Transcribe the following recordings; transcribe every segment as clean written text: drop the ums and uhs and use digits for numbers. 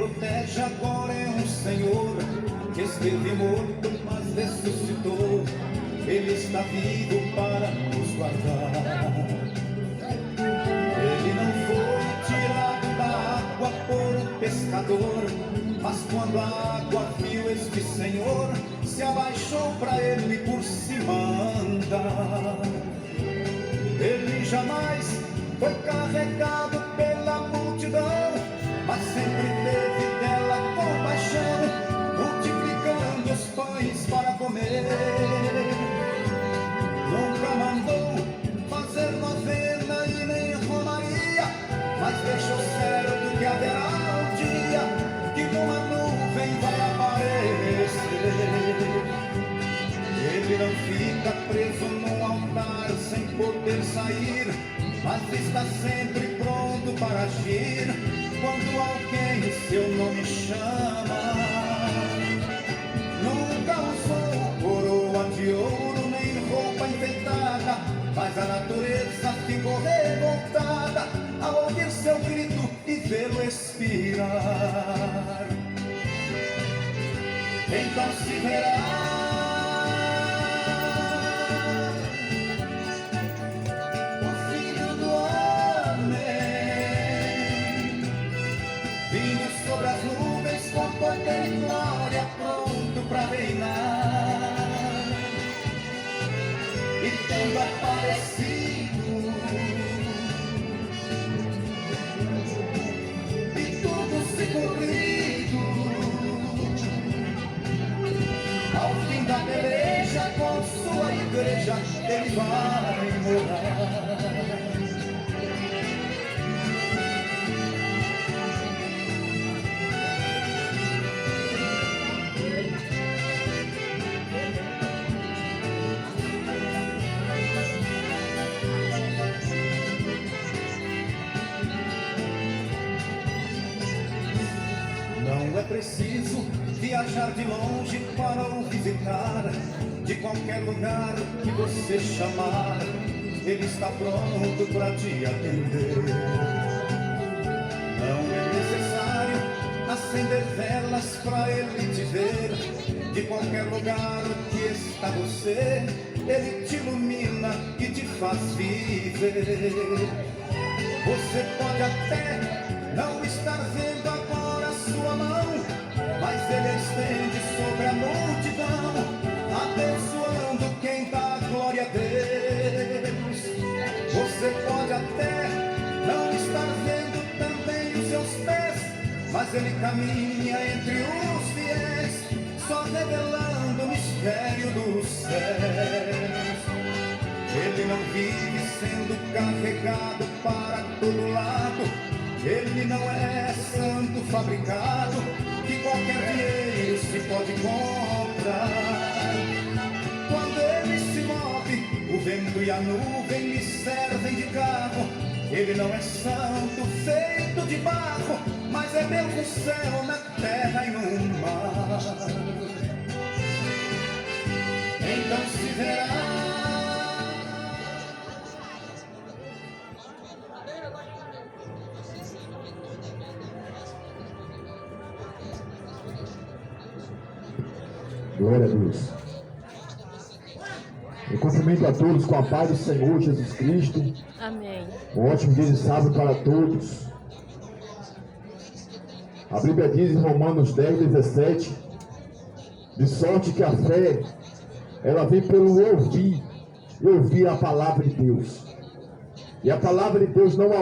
protege agora é um Senhor que esteve morto, mas ressuscitou. Ele está vivo para nos guardar. Ele não foi tirado da água por um pescador, mas quando a água viu este Senhor, se abaixou para ele por cima andar. Ele jamais foi carregado pela multidão, mas sempre teve dela compaixão, multiplicando os pães para comer. Nunca mandou fazer novena e nem romaria, mas deixou certo que haverá um dia que numa nuvem vai aparecer. Ele não fica preso num altar sem poder sair, mas está sempre pronto para agir quando alguém seu nome chama. Nunca usou coroa de ouro nem roupa enfeitada, mas a natureza ficou revoltada ao ouvir seu grito e vê-lo expirar. Então se verá sobre as nuvens com poder e glória, pronto para reinar. E tendo aparecido, e tudo se cumprido, ao fim da peleja com sua igreja ele vai morar. Não é preciso viajar de longe para o visitar. De qualquer lugar que você chamar, ele está pronto para te atender. Não é necessário acender velas para ele te ver. De qualquer lugar que está você, ele te ilumina e te faz viver. Você pode até não estar vendo agora sua mão, mas ele estende sobre a multidão, abençoando quem dá glória a Deus. Você pode até não estar vendo também os seus pés, mas ele caminha entre os fiéis, só revelando o mistério dos céus. Ele não vive sendo carregado para todo lado, ele não é santo fabricado, que qualquer dinheiro se pode comprar. Quando ele se move, o vento e a nuvem lhe servem de carro. Ele não é santo feito de barro, mas é Deus no céu, na terra e no mar. Então se verá Glória a Deus. Eu cumprimento a todos com a paz do Senhor Jesus Cristo. Amém. Um ótimo dia de sábado para todos. A Bíblia diz em Romanos 10:17, de sorte que a fé, ela vem pelo ouvir, e ouvir a palavra de Deus. E a palavra de Deus não é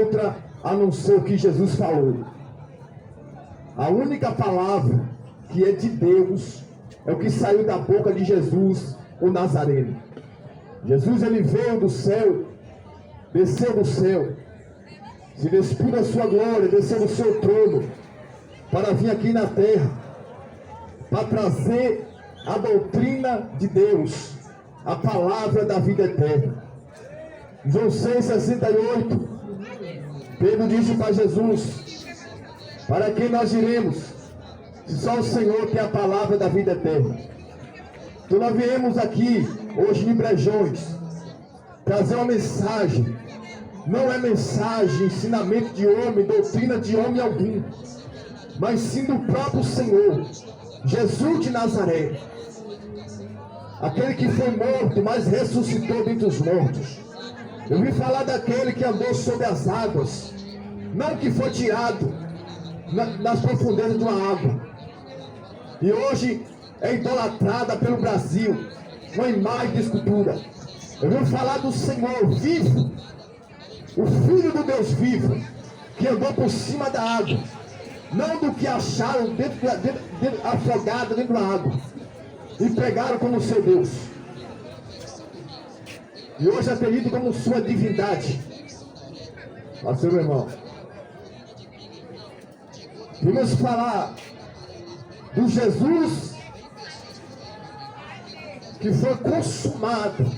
outra a não ser o que Jesus falou. A única palavra que é de Deus é o que saiu da boca de Jesus, o Nazareno. Jesus, ele veio do céu, desceu do céu, se despiu da sua glória, desceu do seu trono, para vir aqui na terra, para trazer a doutrina de Deus, a palavra da vida eterna. João 6,68, Pedro disse para Jesus: para quem nós iremos, se só o Senhor tem a palavra da vida eterna? Então nós viemos aqui, hoje em Brejões, trazer uma mensagem não é mensagem, ensinamento de homem, doutrina de homem algum, mas sim do próprio Senhor, Jesus de Nazaré, aquele que foi morto, mas ressuscitou dentre os mortos. Eu vim falar daquele que andou sobre as águas, não que foi tirado nas profundezas de uma água, e hoje é idolatrada pelo Brasil, uma imagem de escultura. Eu vim falar do Senhor vivo, o Filho do Deus vivo, que andou por cima da água, não do que acharam afogado dentro da água e pegaram como seu Deus, e hoje é tenido como sua divindade. Assim, meu irmão, vamos falar do Jesus que foi consumado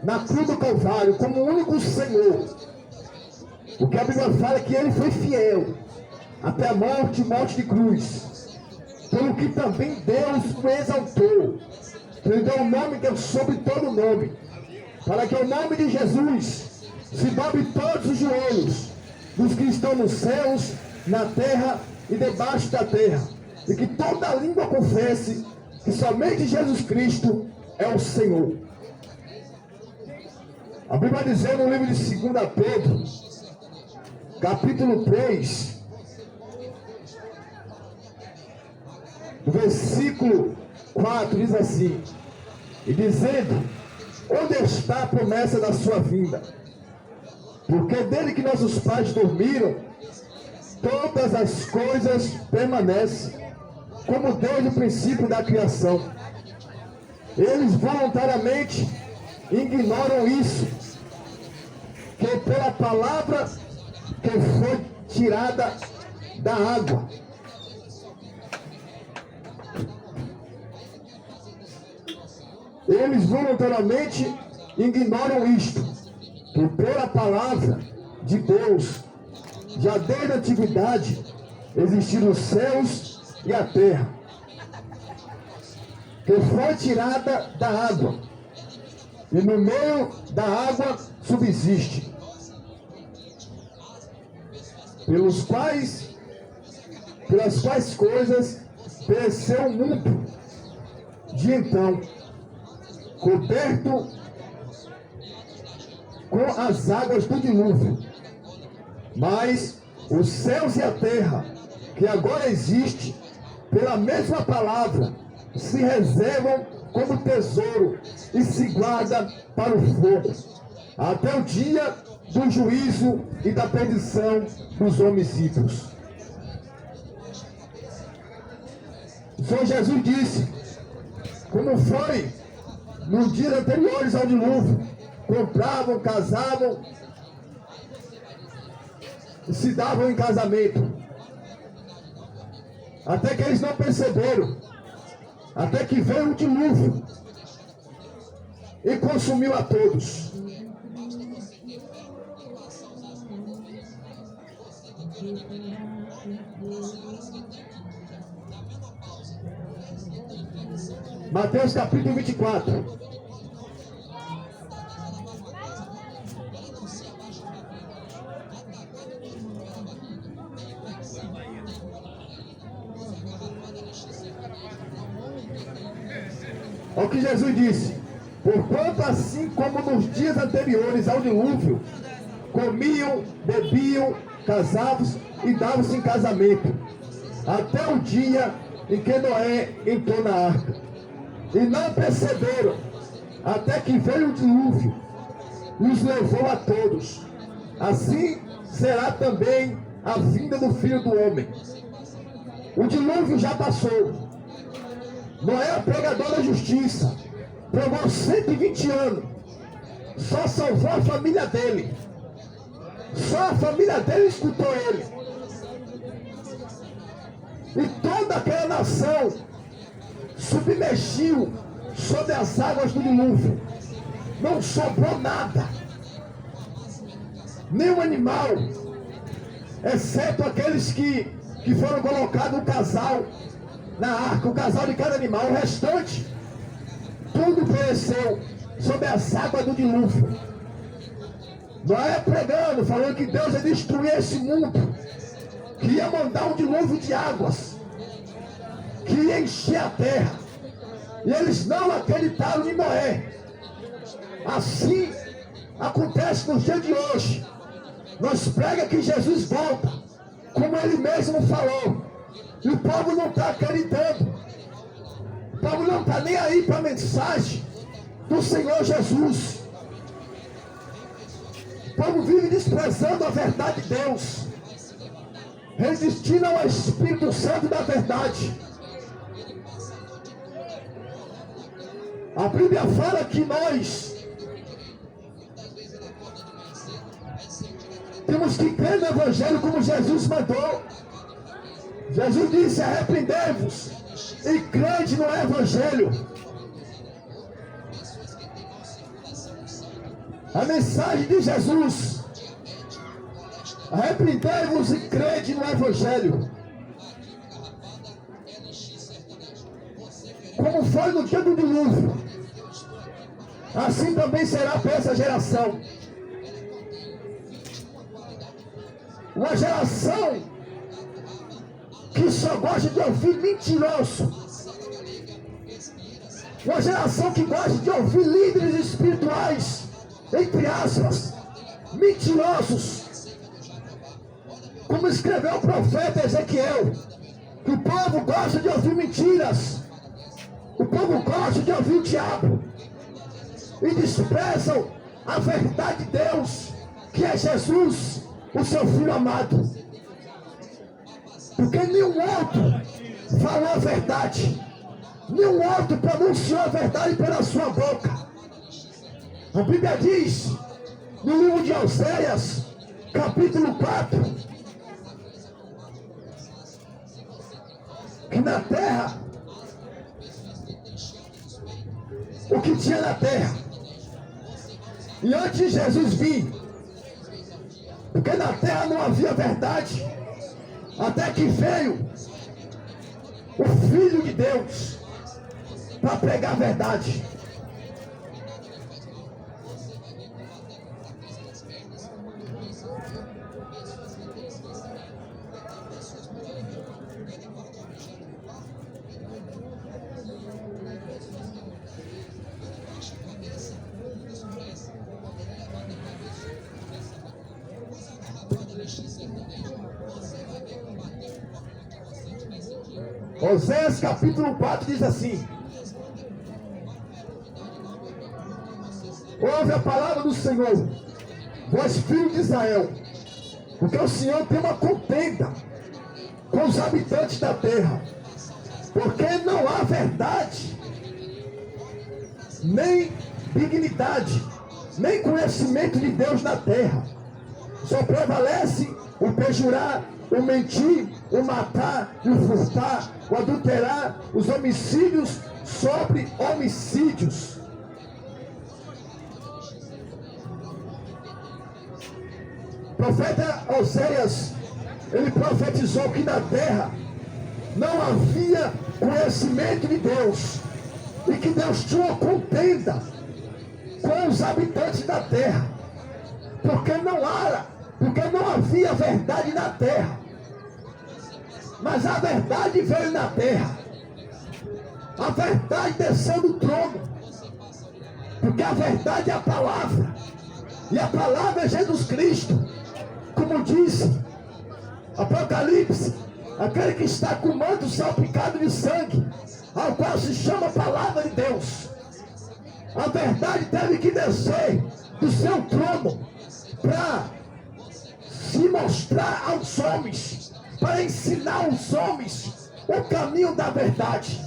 na cruz do Calvário como o único Senhor. O que a Bíblia fala é que ele foi fiel até a morte de cruz, pelo que também Deus o exaltou, ele deu um nome que é sobre todo nome, para que o nome de Jesus se dobre todos os joelhos dos que estão nos céus, na terra e debaixo da terra, e que toda língua confesse que somente Jesus Cristo é o Senhor. A Bíblia vai dizer no livro de 2 Pedro, capítulo 3, no versículo 4, diz assim: e dizendo, onde está a promessa da sua vinda? Porque dele que nossos pais dormiram, todas as coisas permanecem, como desde o princípio da criação. Eles voluntariamente ignoram isso, que pela palavra que foi tirada da água, eles voluntariamente ignoram isto, que pela palavra de Deus, já desde a antiguidade, existiram os céus e a terra, que foi tirada da água, e no meio da água subsiste, pelas quais coisas pereceu o mundo de então, coberto com as águas do dilúvio. Mas os céus e a terra, que agora existe, pela mesma palavra, se reservam como tesouro e se guarda para o fogo, até o dia do juízo e da perdição dos homicídios. O Senhor Jesus disse, como foi nos dias anteriores ao dilúvio, compravam, casavam e se davam em casamento, até que eles não perceberam, até que veio o dilúvio e consumiu a todos. Mateus capítulo 24. Olha o que Jesus disse: porquanto assim como nos dias anteriores ao dilúvio, comiam, bebiam, casavam-se e davam-se em casamento, até o dia em que Noé entrou na arca, e não perceberam, até que veio o dilúvio e os levou a todos. Assim será também a vinda do Filho do Homem. O dilúvio já passou. Noé é o pregador da justiça, pregou 120 anos, só salvou a família dele, só a família dele escutou ele, e toda aquela nação submergiu sob as águas do dilúvio, não sobrou nada, nenhum animal, exceto aqueles que foram colocados no casal, na arca, o casal de cada animal. O restante, tudo pereceu sob as águas do dilúvio. Noé pregando, falando que Deus ia destruir esse mundo, que ia mandar um dilúvio de águas, que ia encher a terra. E eles não acreditaram em Noé. Assim acontece no dia de hoje. Nós pregamos que Jesus volta, como ele mesmo falou, e o povo não está acreditando. O povo não está nem aí para a mensagem do Senhor Jesus. O povo vive desprezando a verdade de Deus, resistindo ao Espírito Santo da verdade. A Bíblia fala que nós temos que crer no Evangelho como Jesus mandou. Jesus disse: arrependei-vos e crede no Evangelho. A mensagem de Jesus: arrependei-vos e crede no Evangelho. Como foi no dia do dilúvio, assim também será para essa geração. Uma geração que só gosta de ouvir mentiroso. Uma geração que gosta de ouvir líderes espirituais, entre aspas, mentirosos. Como escreveu o profeta Ezequiel, que o povo gosta de ouvir mentiras. O povo gosta de ouvir o diabo. E desprezam a verdade de Deus, que é Jesus, o seu Filho amado. Porque nenhum outro falou a verdade. Nenhum outro pronunciou a verdade pela sua boca. A Bíblia diz, no livro de Oséias, capítulo 4, que na terra, o que tinha na terra, e antes de Jesus vir, porque na terra não havia verdade, até que veio o Filho de Deus para pregar a verdade. Oséias capítulo 4 diz assim: ouve a palavra do Senhor, vós filhos de Israel, porque o Senhor tem uma contenda com os habitantes da terra, porque não há verdade, nem dignidade, nem conhecimento de Deus na terra. Só prevalece o perjurar, o mentir, o matar e o furtar, o adulterar, os homicídios sobre homicídios. O profeta Oséias, ele profetizou que na terra não havia conhecimento de Deus, e que Deus tinha uma contenda com os habitantes da terra, porque não havia verdade na terra. Mas a verdade veio na terra. A verdade desceu do trono. Porque a verdade é a palavra. E a palavra é Jesus Cristo. Como disse Apocalipse, aquele que está com o manto salpicado de sangue, ao qual se chama a palavra de Deus. A verdade teve que descer do seu trono para se mostrar aos homens, para ensinar aos homens o caminho da verdade.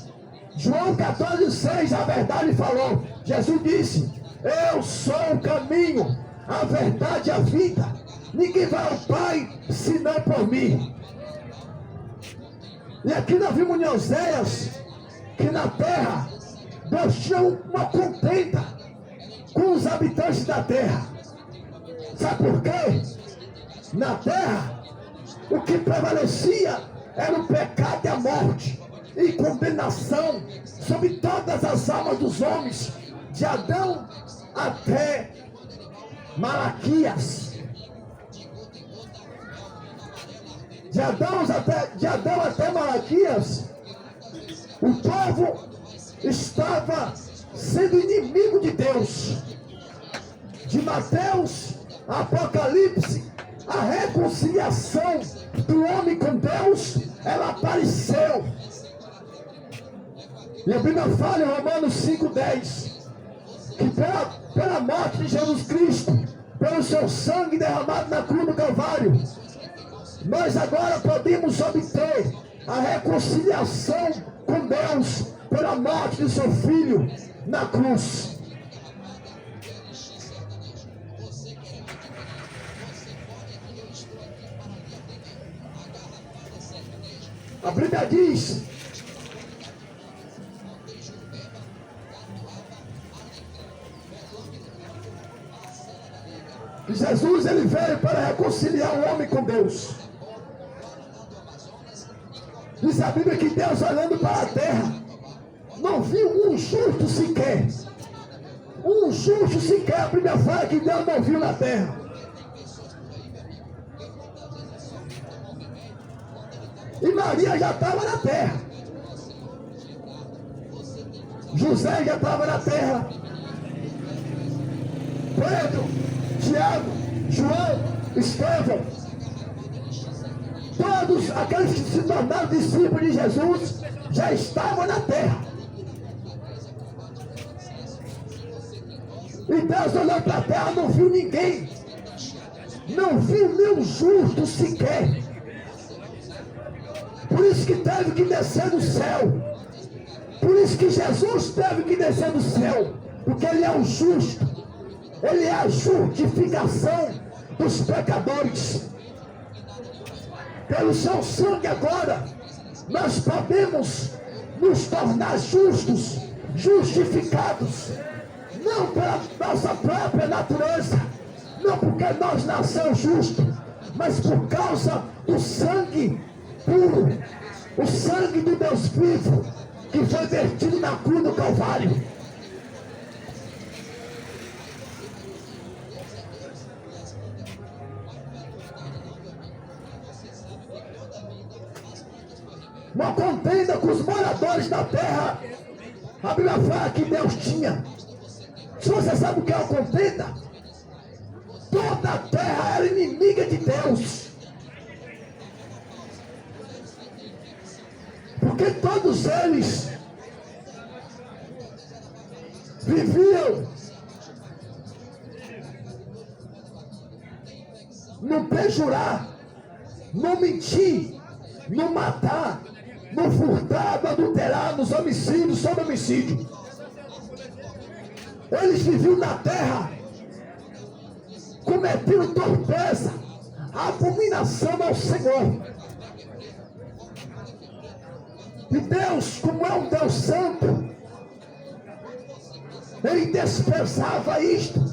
João 14,6, a verdade falou. Jesus disse: eu sou o caminho, a verdade e a vida. Ninguém vai ao Pai senão por mim. E aqui nós vimos em Oséias que na terra Deus tinha uma contenda com os habitantes da terra. Sabe por quê? Na terra o que prevalecia era o pecado e a morte, e condenação sobre todas as almas dos homens, de Adão até Malaquias. De Adão até Malaquias, o povo estava sendo inimigo de Deus. De Mateus a Apocalipse, a reconciliação do homem com Deus, ela apareceu. E a Bíblia fala em Romanos 5,10 que pela morte de Jesus Cristo, pelo seu sangue derramado na cruz do Calvário, nós agora podemos obter a reconciliação com Deus pela morte de seu Filho na cruz. A Bíblia diz que Jesus ele veio para reconciliar o homem com Deus. Diz a Bíblia que Deus, olhando para a terra, não viu um justo sequer. Um justo sequer. A Bíblia fala que Deus não viu na terra. E Maria já estava na terra. José já estava na terra. Pedro, Tiago, João, Estevão, todos aqueles que se tornaram discípulos de Jesus já estavam na terra. E Deus olhou para a terra, não viu ninguém, não viu nenhum justo sequer. Por isso que teve que descer do céu. Por isso que Jesus teve que descer do céu, porque Ele é o justo. Ele é a justificação dos pecadores. Pelo seu sangue agora, nós podemos nos tornar justos, justificados, não pela nossa própria natureza, não porque nós nascemos justos, mas por causa do sangue puro, o sangue do Deus vivo, que foi vertido na cruz do Calvário. Uma contenda com os moradores da terra. A Bíblia fala que Deus tinha. Se você sabe o que é uma contenda, toda a terra era inimiga de Deus. Porque todos eles viviam no perjurar, no mentir, no matar, no furtar, no adulterar, nos homicídios, sobre homicídio. Eles viviam na terra cometendo torpeza, abominação ao Senhor. E Deus, como é um Deus santo, Ele desprezava isto.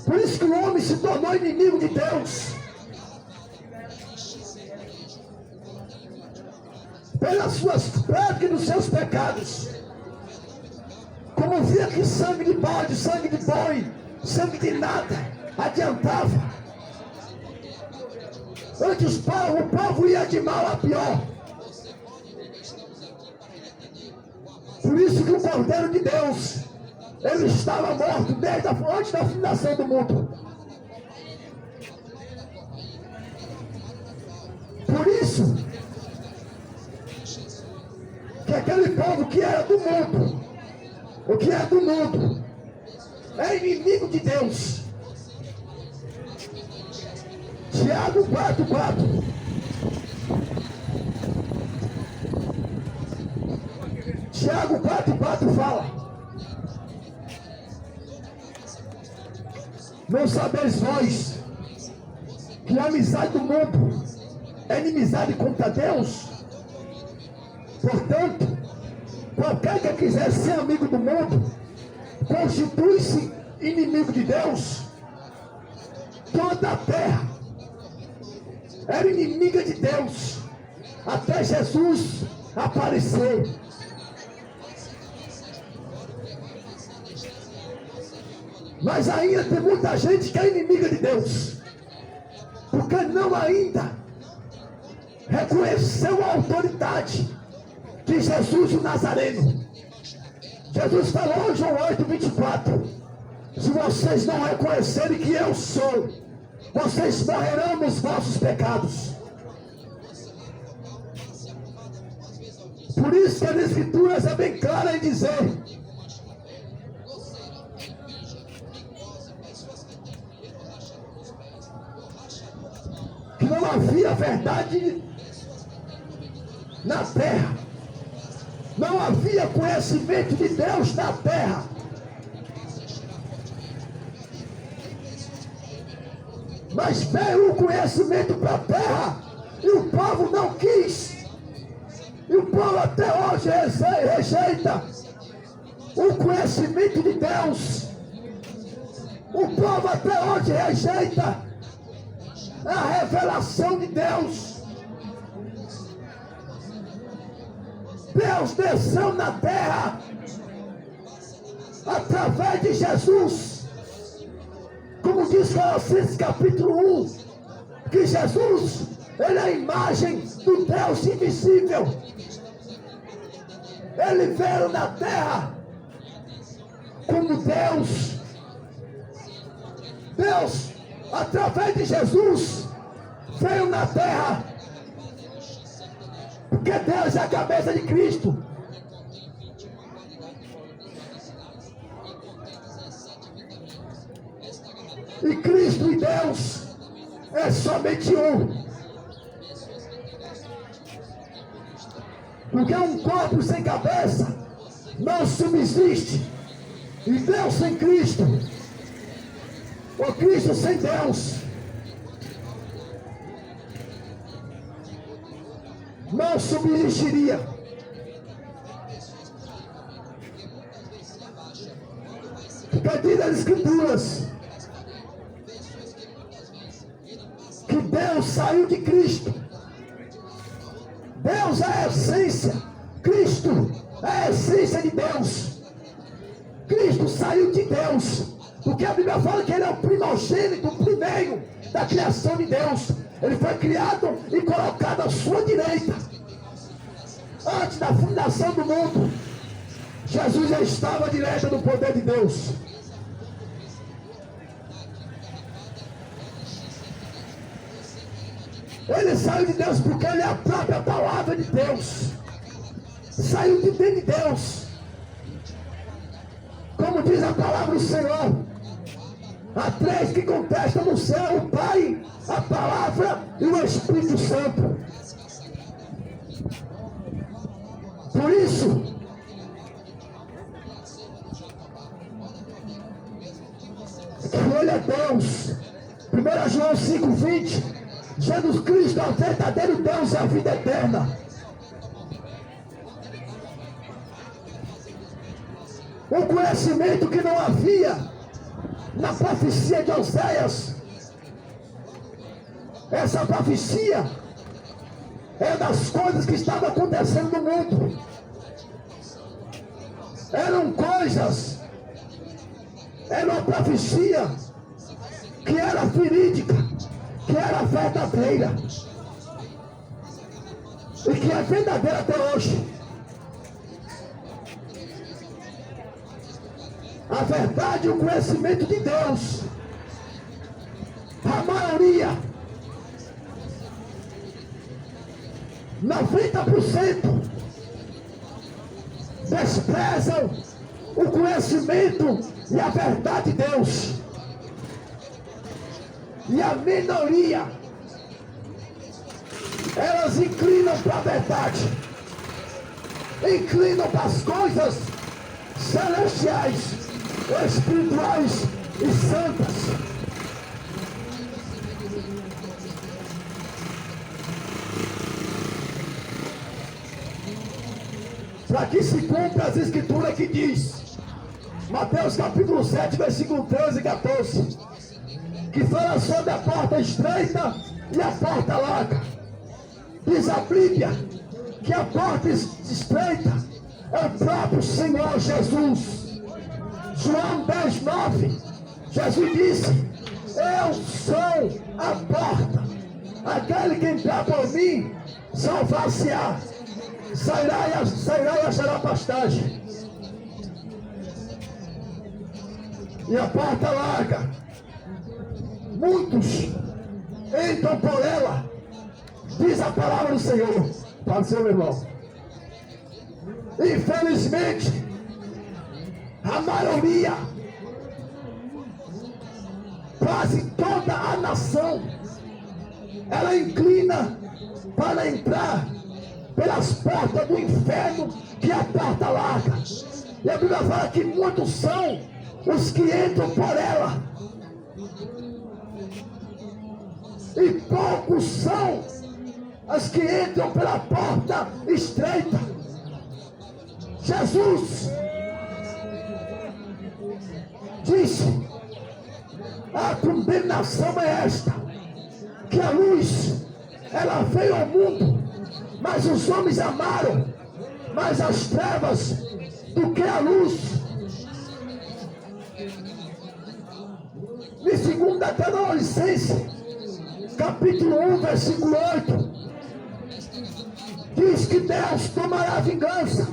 Por isso que o homem se tornou inimigo de Deus. Pelas suas práticas e dos seus pecados. Como via que sangue de bode, sangue de boi, sangue de nada adiantava. Antes o povo ia de mal a pior. Por isso que o Cordeiro de Deus, ele estava morto desde antes da fundação do mundo. Por isso que aquele povo que era do mundo, o que é do mundo, é inimigo de Deus. Tiago 4,4. Tiago 4,4 fala: não sabeis vós que a amizade do mundo é inimizade contra Deus? Portanto, qualquer que quiser ser amigo do mundo, constitui-se inimigo de Deus. Toda a terra era inimiga de Deus, até Jesus aparecer. Mas ainda tem muita gente que é inimiga de Deus, porque não ainda reconheceu a autoridade de Jesus o Nazareno. Jesus falou em João 8:24: se vocês não reconhecerem que eu sou, vocês morrerão nos vossos pecados. Por isso que as Escrituras é bem clara em dizer que não havia verdade na terra, não havia conhecimento de Deus na terra. Mas veio o conhecimento para a terra e o povo não quis. E o povo até hoje rejeita o conhecimento de Deus. O povo até hoje rejeita a revelação de Deus. Deus desceu na terra através de Jesus. Como diz Colossenses capítulo 1, que Jesus, ele é a imagem do Deus invisível. Ele veio na terra como Deus. Deus, através de Jesus, veio na terra, porque Deus é a cabeça de Cristo. E Cristo e Deus é somente um. Porque um corpo sem cabeça não subsiste. E Deus sem Cristo, ou Cristo sem Deus, não subsistiria. Porque diz as Escrituras que Deus saiu de Cristo. Deus é a essência. Cristo é a essência de Deus. Cristo saiu de Deus. Porque a Bíblia fala que ele é o primogênito, o primeiro da criação de Deus. Ele foi criado e colocado à sua direita. Antes da fundação do mundo, Jesus já estava à direita do poder de Deus. Ele saiu de Deus porque ele é a própria palavra de Deus. Saiu de dentro de Deus. Como diz a palavra do Senhor, há três que contestam no céu: o Pai, a palavra e o Espírito Santo. Por isso, que ele é Deus. 1 João 5:20, Jesus Cristo é o verdadeiro Deus e a vida eterna. Um conhecimento que não havia na profecia de Oséias. Essa profecia é das coisas que estavam acontecendo no mundo. Eram coisas, era uma profecia que era verídica, que era verdadeira e que é verdadeira até hoje. A verdade e o conhecimento de Deus, a maioria, 90%, desprezam o conhecimento e a verdade de Deus. E a minoria, elas inclinam para a verdade, inclinam para as coisas celestiais, espirituais e santas. Para que se cumpra as Escrituras que diz, Mateus capítulo 7, versículo 13 e 14, que fala sobre a porta estreita e a porta larga. Diz a Bíblia que a porta estreita é o próprio Senhor Jesus. João 10:9 Jesus disse: eu sou a porta. Aquele que entrar por mim, salvar-se-á. Sairá e achará pastagem. E a porta larga. Muitos entram por ela. Diz a palavra do Senhor. Para o seu irmão. Infelizmente, a maioria, quase toda a nação, ela inclina para entrar pelas portas do inferno, que é a porta larga. E a Bíblia fala que muitos são os que entram por ela, e poucos são os que entram pela porta estreita. Jesus disse: a condenação é esta, que a luz, ela veio ao mundo, mas os homens amaram mais as trevas do que a luz. Em 2 Tessalonicenses, capítulo 1, versículo 8, diz que Deus tomará vingança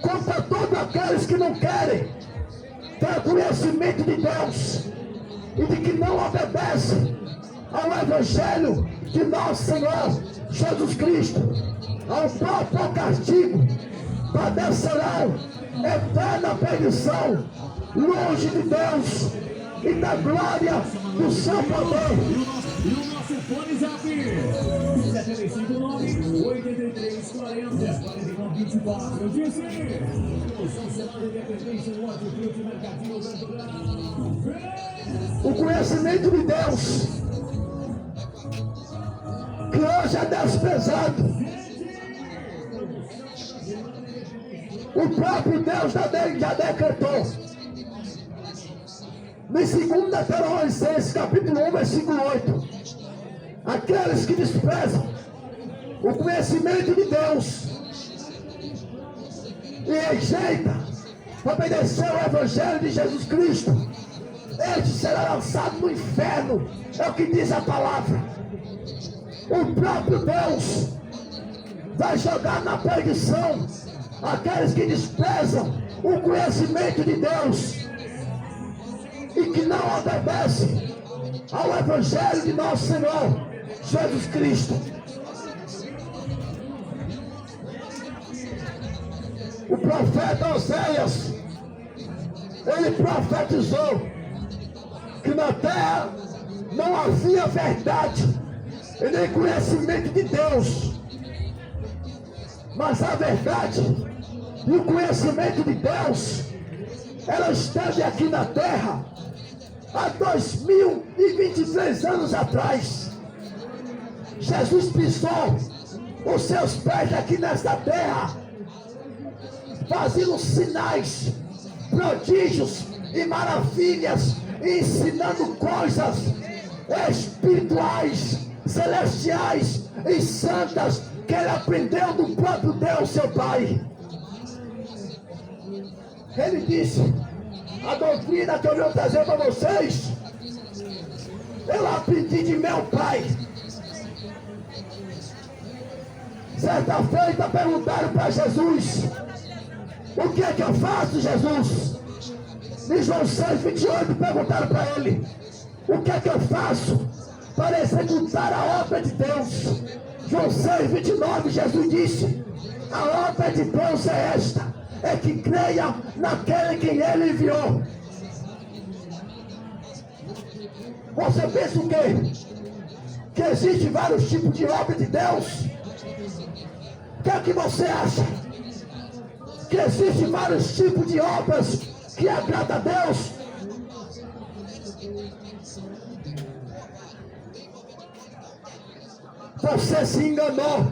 contra todos aqueles que não querem ter conhecimento de Deus e de que não obedecem ao Evangelho de nosso Senhor Jesus Cristo. Ao próprio castigo padecerão eterna perdição, longe de Deus e da glória do seu poder. E o nosso fone zap 759-8340-4424. Disse o Funcionário Independente no Hortifruti Mercadinho Santo Grande. O conhecimento de Deus, que hoje é desprezado, o próprio Deus já decretou. Em 2 Tessalonicenses, capítulo 1, versículo 8, aqueles que desprezam o conhecimento de Deus e rejeitam obedecer ao Evangelho de Jesus Cristo, este será lançado no inferno, é o que diz a palavra. O próprio Deus vai jogar na perdição aqueles que desprezam o conhecimento de Deus e que não obedecem ao Evangelho de nosso Senhor Jesus Cristo. O profeta Oséias, ele profetizou que na terra não havia verdade e nem conhecimento de Deus, mas a verdade e o conhecimento de Deus, ela esteve aqui na terra há 2023 anos atrás. Jesus pisou os seus pés aqui nesta terra, fazendo sinais, prodígios e maravilhas, ensinando coisas espirituais, celestiais e santas que ele aprendeu do próprio Deus, seu Pai. Ele disse: a doutrina que eu venho trazer para vocês, eu aprendi de meu Pai. Certa feita perguntaram para Jesus: o que é que eu faço, Jesus? Em João 6:28 perguntaram para ele: o que é que eu faço para executar a obra de Deus? João 6:29, Jesus disse: a obra de Deus é esta, é que creia naquele que ele enviou. Você pensa o quê? Que existem vários tipos de obra de Deus? O que é que você acha? Que existem vários tipos de obras que agradam a Deus? Você se enganou,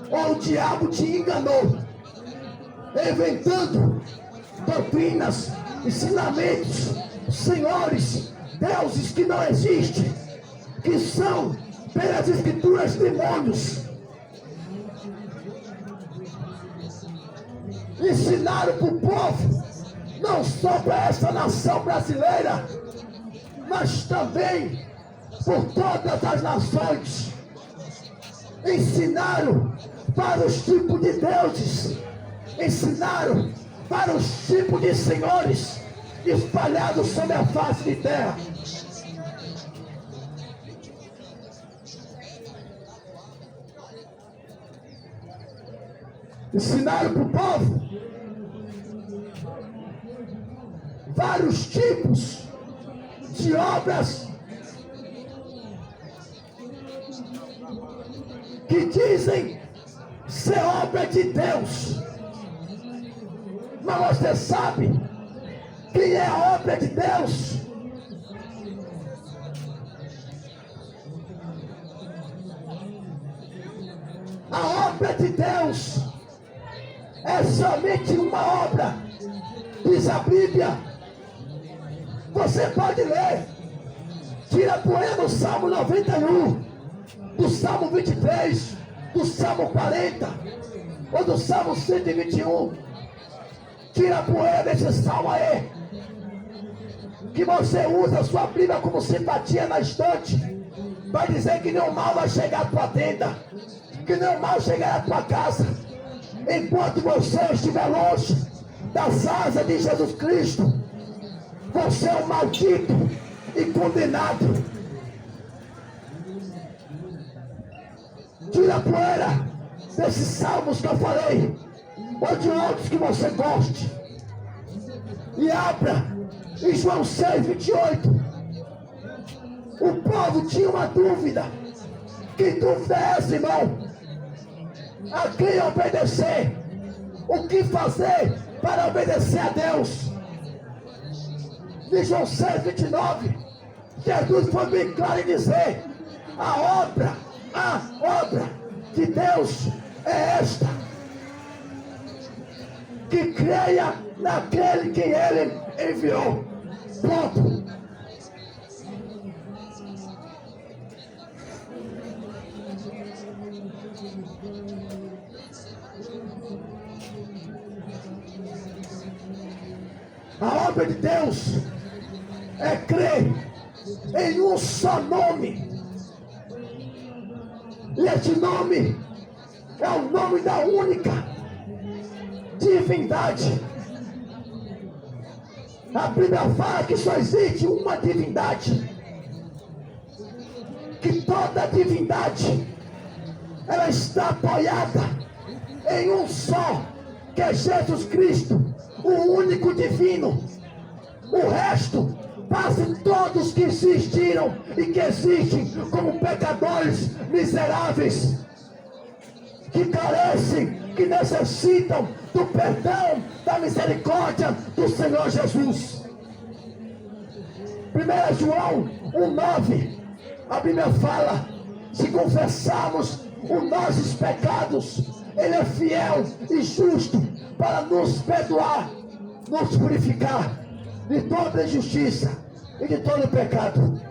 ou o diabo te enganou, inventando doutrinas, ensinamentos, senhores, deuses que não existem, que são, pelas escrituras, demônios. Ensinaram para o povo não só para essa nação brasileira, mas também por todas as nações. Ensinaram para os tipos de deuses, ensinaram para os tipos de senhores espalhados sobre a face de terra. Ensinaram para o povo vários tipos de obras que dizem ser obra de Deus. Mas você sabe quem é a obra de Deus? A obra de Deus é somente uma obra, diz a Bíblia. Você pode ler, tira a poeira do Salmo 91, do Salmo 23, do Salmo 40, ou do Salmo 121. Tira a poeira desse salmo aí, que você usa a sua Bíblia como simpatia na estante, vai dizer que nenhum mal vai chegar à tua tenda, que nenhum mal chegará à tua casa, enquanto você estiver longe das asas de Jesus Cristo. Você é um maldito e condenado. Tira a poeira desses salmos que eu falei, ou de outros que você goste, e abra em João 6, 28. O povo tinha uma dúvida. Que dúvida é essa, irmão? A quem obedecer? O que fazer para obedecer a Deus? Em João 6, 29, Jesus foi bem claro em dizer: a obra de Deus é esta, que creia naquele que Ele enviou. Ponto. A obra de Deus é crer em um só nome. E esse nome é o nome da única divindade. A Bíblia fala que só existe uma divindade, que toda divindade ela está apoiada em um só, que é Jesus Cristo, o único divino. O resto, passem todos que existiram e que existem como pecadores miseráveis, que carecem, que necessitam do perdão, da misericórdia do Senhor Jesus. 1 João 1,9, a Bíblia fala: se confessarmos os nossos pecados, Ele é fiel e justo para nos perdoar, nos purificar de toda injustiça e de todo pecado.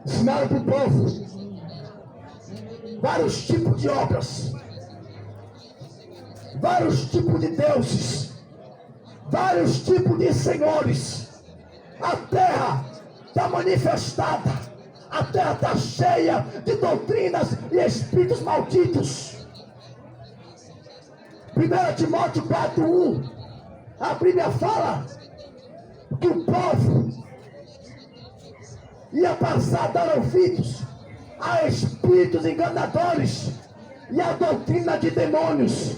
Ensinaram para o povo vários tipos de obras, vários tipos de deuses, vários tipos de senhores. A terra está manifestada, a terra está cheia de doutrinas e espíritos malditos. 1 Timóteo 4,1, a Bíblia fala que o povo ia passar a dar ouvidos a espíritos enganadores e a doutrina de demônios.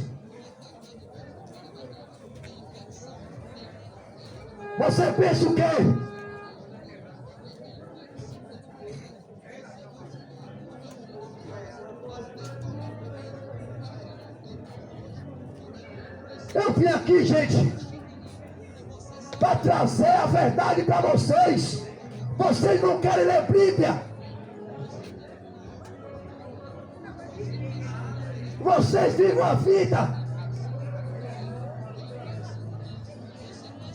Você pensa o quê? Eu vim aqui, gente, para trazer a verdade para vocês. Vocês não querem ler Bíblia. Vocês vivem a vida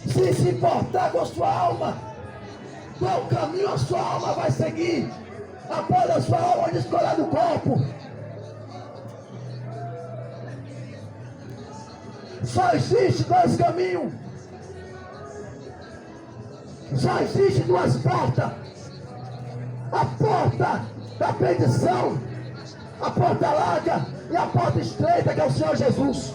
sem se importar com a sua alma. Qual caminho a sua alma vai seguir após a sua alma descolar do corpo? Só existe dois caminhos. Só existe duas portas. A porta da perdição, a porta larga e a porta estreita, que é o Senhor Jesus.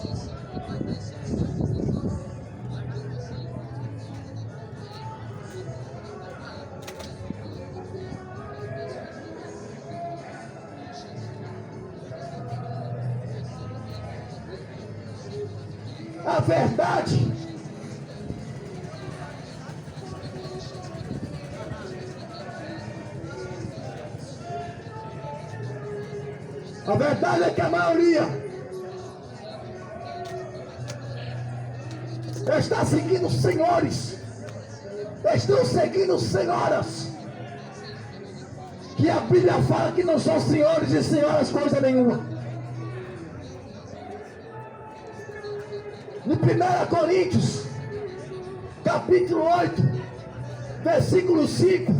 A verdade é que a maioria está seguindo senhores, estão seguindo senhoras, que a Bíblia fala que não são senhores e senhoras coisa nenhuma. Em 1 Coríntios, capítulo 8, versículo 5,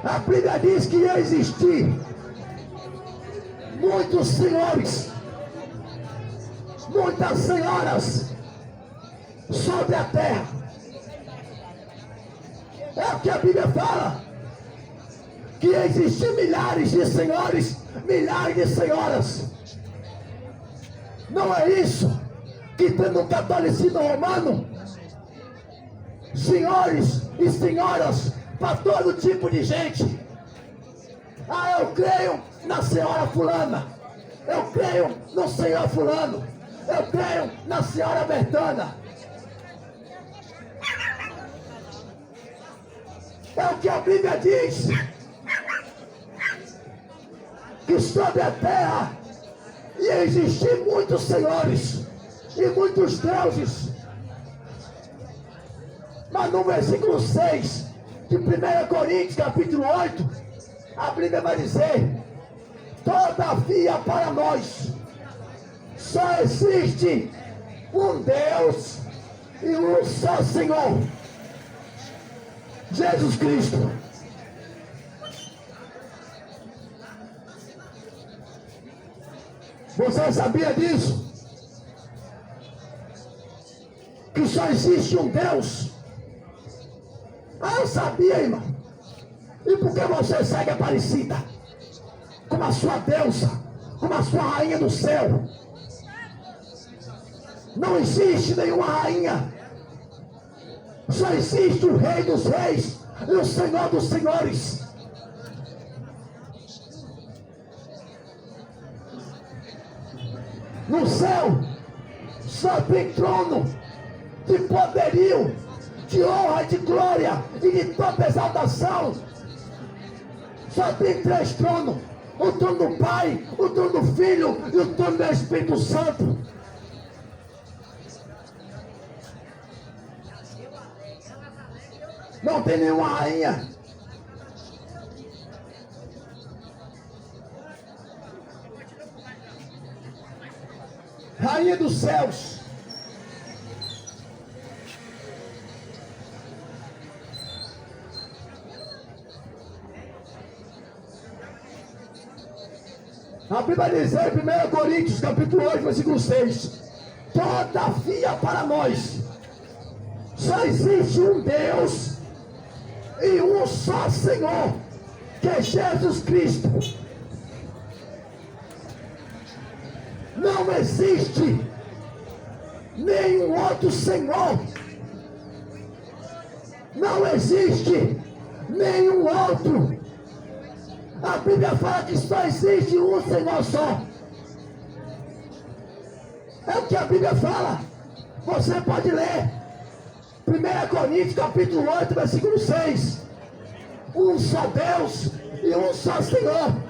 a Bíblia diz que ia existir muitos senhores, muitas senhoras sobre a terra. É o que a Bíblia fala, que existem milhares de senhores, milhares de senhoras. Não é isso que tem no catolicismo romano? Senhores e senhoras para todo tipo de gente. Ah, eu creio na senhora fulana, eu creio no senhor fulano, eu creio na senhora Bertana. É o que a Bíblia diz, que sobre a terra ia existir muitos senhores e muitos deuses. Mas no versículo 6 de 1 Coríntios capítulo 8, a Bíblia vai dizer: todavia para nós só existe um Deus e um só Senhor, Jesus Cristo. Você sabia disso? Que só existe um Deus? Ah, eu sabia, irmão. E por que você segue Aparecida como a sua deusa, como a sua rainha do céu? Não existe nenhuma rainha. Só existe o Rei dos Reis e o Senhor dos Senhores. No céu só tem trono de poderio, de honra, de glória e de toda exaltação. Só tem 3 tronos: o trono do Pai, o trono do Filho e o trono do Espírito Santo. Não tem nenhuma rainha. Rainha dos céus. A Bíblia vai dizer em 1 Coríntios capítulo 8, versículo 6: todavia para nós só existe um Deus e um só Senhor, que é Jesus Cristo. Não existe nenhum outro Senhor. Não existe nenhum outro. A Bíblia fala que só existe um Senhor só. É o que a Bíblia fala. Você pode ler 1 Coríntios capítulo 8, versículo 6. Um só Deus e um só Senhor.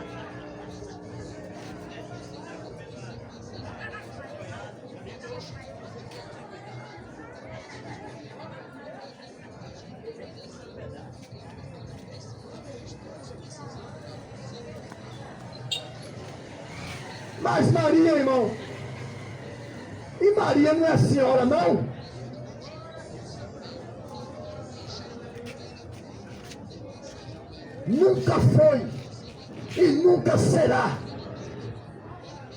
Mas Maria, irmão, e Maria não é senhora, não? Nunca foi e nunca será,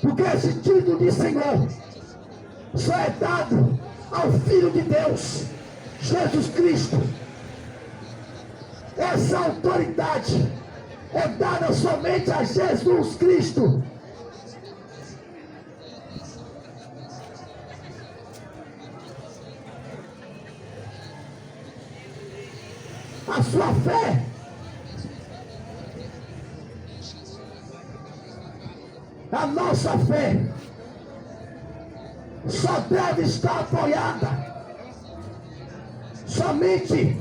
porque esse título de Senhor só é dado ao Filho de Deus, Jesus Cristo. Essa autoridade é dada somente a Jesus Cristo. A sua fé a nossa fé só deve estar apoiada somente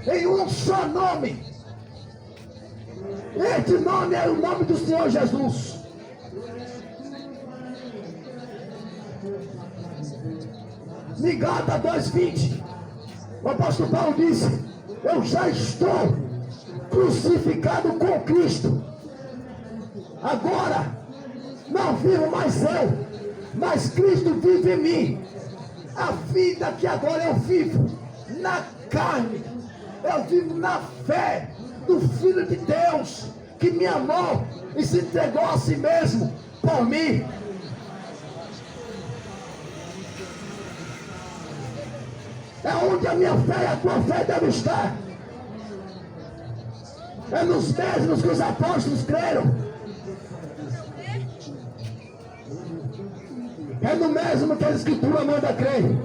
em um só nome. Este nome é o nome do Senhor Jesus. Em Gálatas 2:20, o apóstolo Paulo disse: eu já estou crucificado com Cristo. Agora não vivo mais eu, mas Cristo vive em mim. A vida que agora eu vivo na carne, eu vivo na fé do Filho de Deus, que me amou e se entregou a si mesmo por mim. É onde a minha fé e a tua fé devem estar. É nos mesmos que os apóstolos creram. É no mesmo que a Escritura manda crer.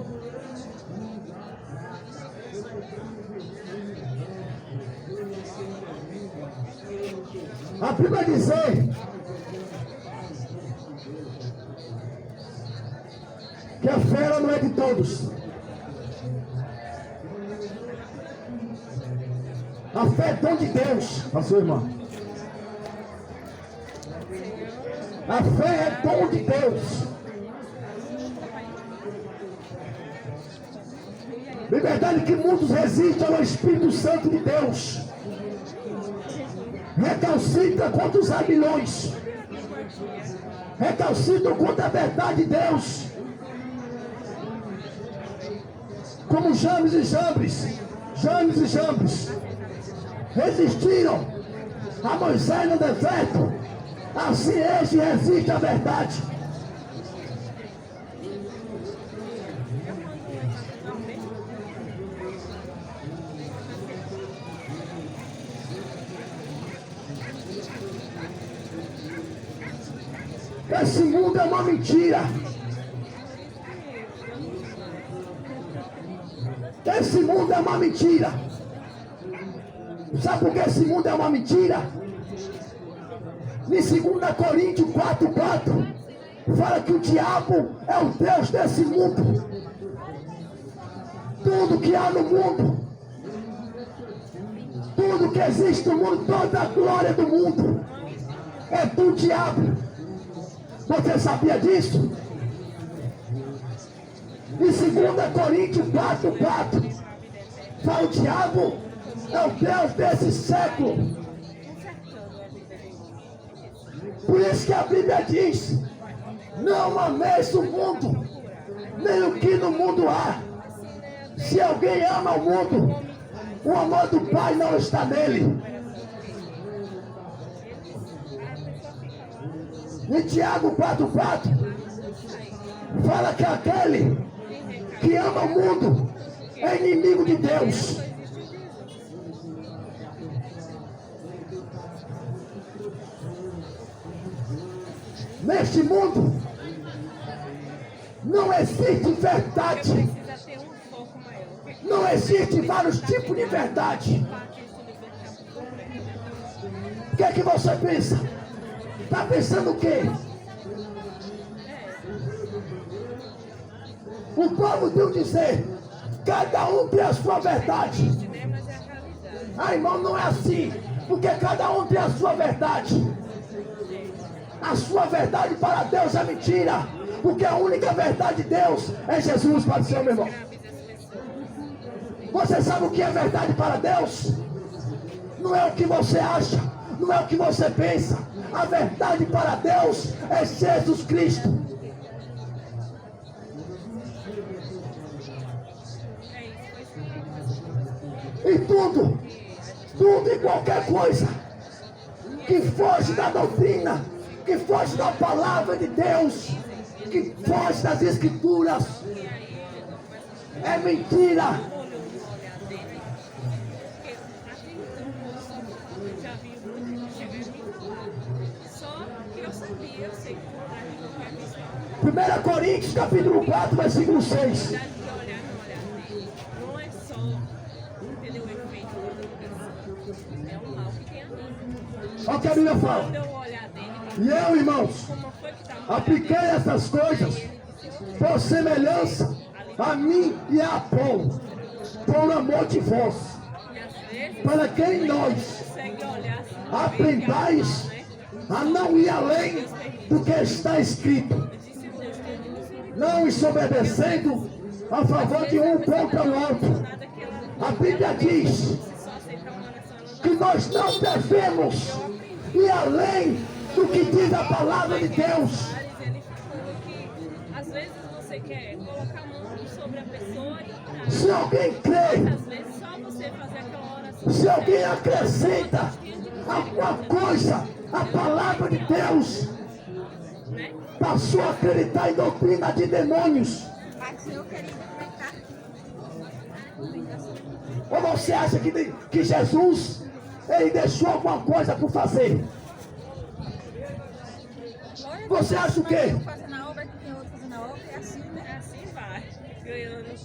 A Bíblia diz que a fé ela não é de todos. A fé é dom de Deus, pastor irmão. A fé é dom de Deus. Liberdade que muitos resistem ao Espírito Santo de Deus. Recalcitram contra os aguilhões. Recalcitram contra a verdade de Deus. Como Janes e Jambres. Janes e Jambres resistiram a Moisés no deserto. Assim este resiste à verdade. Esse mundo é uma mentira. Esse mundo é uma mentira. Sabe por que esse mundo é uma mentira? Em 2 Coríntios 4:4 fala que o diabo é o Deus desse mundo. Tudo que há no mundo, tudo que existe no mundo, toda a glória do mundo é do diabo. Você sabia disso? Em 2 Coríntios 4:4 fala o diabo é o Deus desse século. Por isso que a Bíblia diz: não ameis o mundo, nem o que no mundo há. Se alguém ama o mundo, o amor do Pai não está nele. Em Tiago 4:4 fala que aquele que ama o mundo é inimigo de Deus. Neste mundo não existe verdade. Não existe vários tipos de verdade. O que é que você pensa? Está pensando o quê? O povo deu dizer: cada um tem a sua verdade. Ah, irmão, não é assim, porque cada um tem a sua verdade. A sua verdade para Deus é mentira, porque a única verdade de Deus é Jesus para o Senhor, meu irmão. Você sabe o que é verdade para Deus? Não é o que você acha, não é o que você pensa. A verdade para Deus é Jesus Cristo. E tudo e qualquer coisa que foge da doutrina, que foge da palavra de Deus, que foge das escrituras. É mentira. Eu sei que 1 Coríntios capítulo 4, versículo 6. não é só, entendeu, o efeito da educação, é o mal que tem a mim. Olha o que a Bíblia fala. Quando eu olhar dele, E eu, irmãos, como foi que estava apliquei essas coisas por semelhança a mim e a Apolo, por amor de vós, e às vezes para que em nós consegue olhar assim, aprendais a não ir além do que está escrito, não desobedecendo a favor de um contra o outro. A Bíblia diz que nós não devemos ir além do que diz a palavra de Deus. ele falou que às vezes você quer colocar a mão sobre a pessoa e orar. Se alguém crê, Às vezes só você fazer aquela oração. se alguém acrescenta alguma coisa à palavra de Deus, Né? passou a acreditar em doutrina de demônios. Mas eu queria comentar. Ou você acha que Jesus, ele deixou alguma coisa por fazer? Você acha o quê? Um fazendo a obra, que tem outro fazendo a obra, é assim, né? Assim vai, ganhando.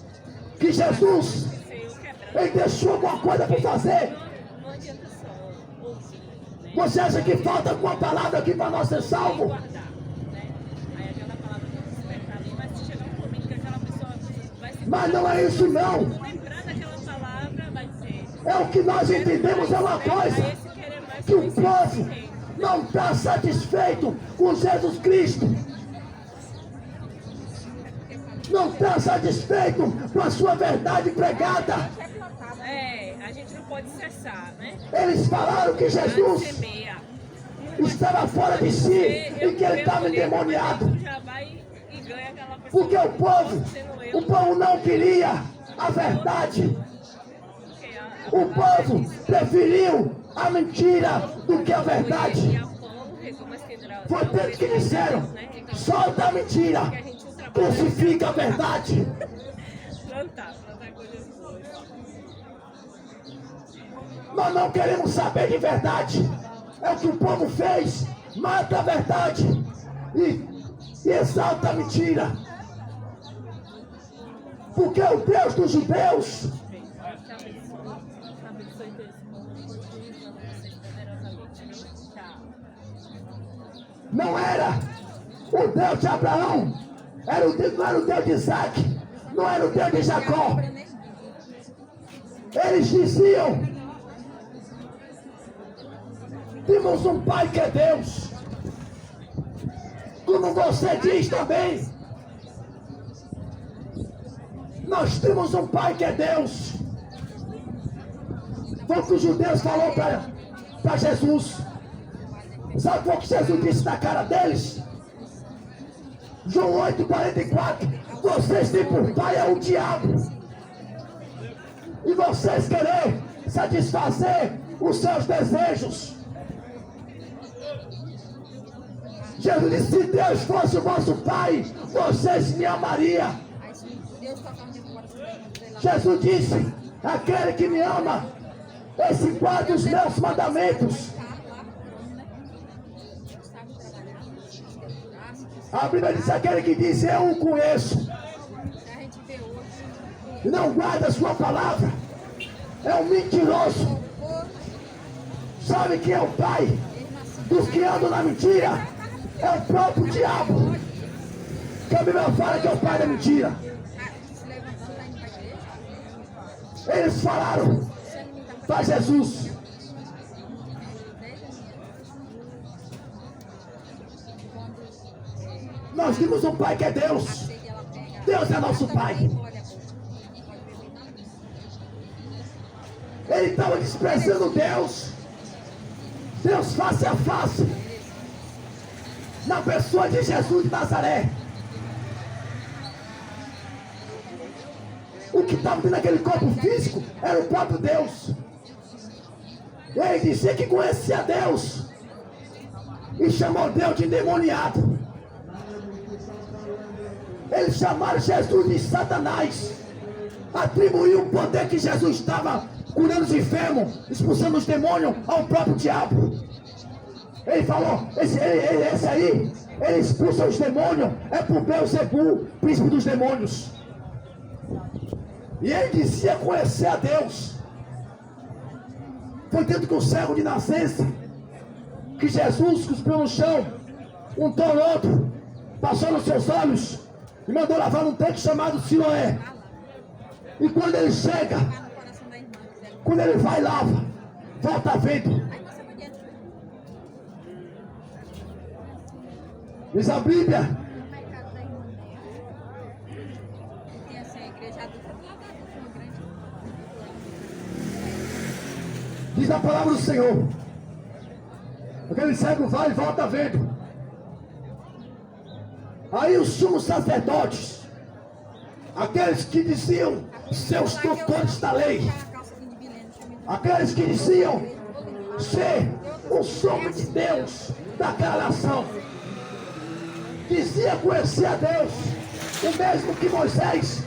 Que Jesus, Sem o quebrando. ele deixou alguma coisa por fazer? Não adianta só ouvir, né? Você acha que falta alguma palavra aqui para nós ser salvo? Guardar, né? Aí aquela palavra vai despertar ali, mas se chegar um momento que aquela pessoa vai se Mas não é isso não. lembrar daquela palavra, vai dizer. É o que nós entendemos é uma coisa, Aí esse querer mais que o conhecer povo esse reino. não está satisfeito com Jesus Cristo. Não está satisfeito com a sua verdade pregada. A gente não pode cessar, né? Eles falaram que Jesus Semeia. estava fora de si e que ele estava endemoniado. Já vai e ganha aquela pessoa. Porque o povo não queria a verdade. O povo preferiu a mentira do que a verdade. Foi tanto que disseram, solta a mentira, crucifica a verdade. Plantar coisas boas. Nós não queremos saber de verdade. É o que o povo fez. Mata a verdade e exalta a mentira. Porque o Deus dos judeus não era o Deus de Abraão, não era o Deus de Isaac, não era o Deus de Jacó. Eles diziam: temos um Pai que é Deus. Como você diz também, nós temos um Pai que é Deus. Foi o que os judeus falaram para Jesus. Sabe o que Jesus disse na cara deles? João 8,44. Vocês têm por pai é o diabo. E vocês querem satisfazer os seus desejos. Jesus disse: se Deus fosse o vosso pai, vocês me amariam. Aí se Deus tocar um dia pro coração dele lá, Jesus disse: aquele que me ama, esse guarda os meus mandamentos. sabe trabalhar, estruturar, A Bíblia diz: aquele que diz eu o conheço, a gente vê hoje, e não guarda a sua palavra, é um mentiroso. for, Sabe quem é o pai ele nasceu, dos que andam na mentira? É o próprio diabo. Que a Bíblia fala que é o pai da mentira. se levantando lá indo pra igreja, Eles falaram você não tá para Jesus: 10 anos, quando nós temos um pai que é Deus. e ela pega, Deus é nosso pai. olha, ninguém pode beber nada disso. Ele estava desprezando Deus. Deus face a face, na pessoa de Jesus de Nazaré. O que estava dentro daquele corpo físico era o próprio Deus. Ele dizia que conhecia Deus e chamou Deus de endemoniado. Eles chamaram Jesus de Satanás. Atribuiu o poder que Jesus estava curando os enfermos, expulsando os demônios ao próprio diabo. Ele falou, esse aí, ele expulsa os demônios, é por Beelzebul, príncipe dos demônios. E ele dizia conhecer a Deus. Foi dentro com o cego de nascença que Jesus cuspiu no chão, untou no outro, passou nos seus olhos e mandou lavar num tanque chamado Siloé. E quando ele chega, Lá no coração da irmã, quiser. quando ele vai e lava, volta vendo. Aí você vai dentro. Diz a Bíblia, No mercado da irmã dela. Tem essa igreja adulta do lado da adulta, uma grande. diz a palavra do Senhor. Aquele cego vai e volta vendo. Aí os sumos sacerdotes, aqueles que diziam ser os doutores da lei, aqueles que diziam ser o sumo de Deus daquela nação, dizia conhecer a Deus, o mesmo que Moisés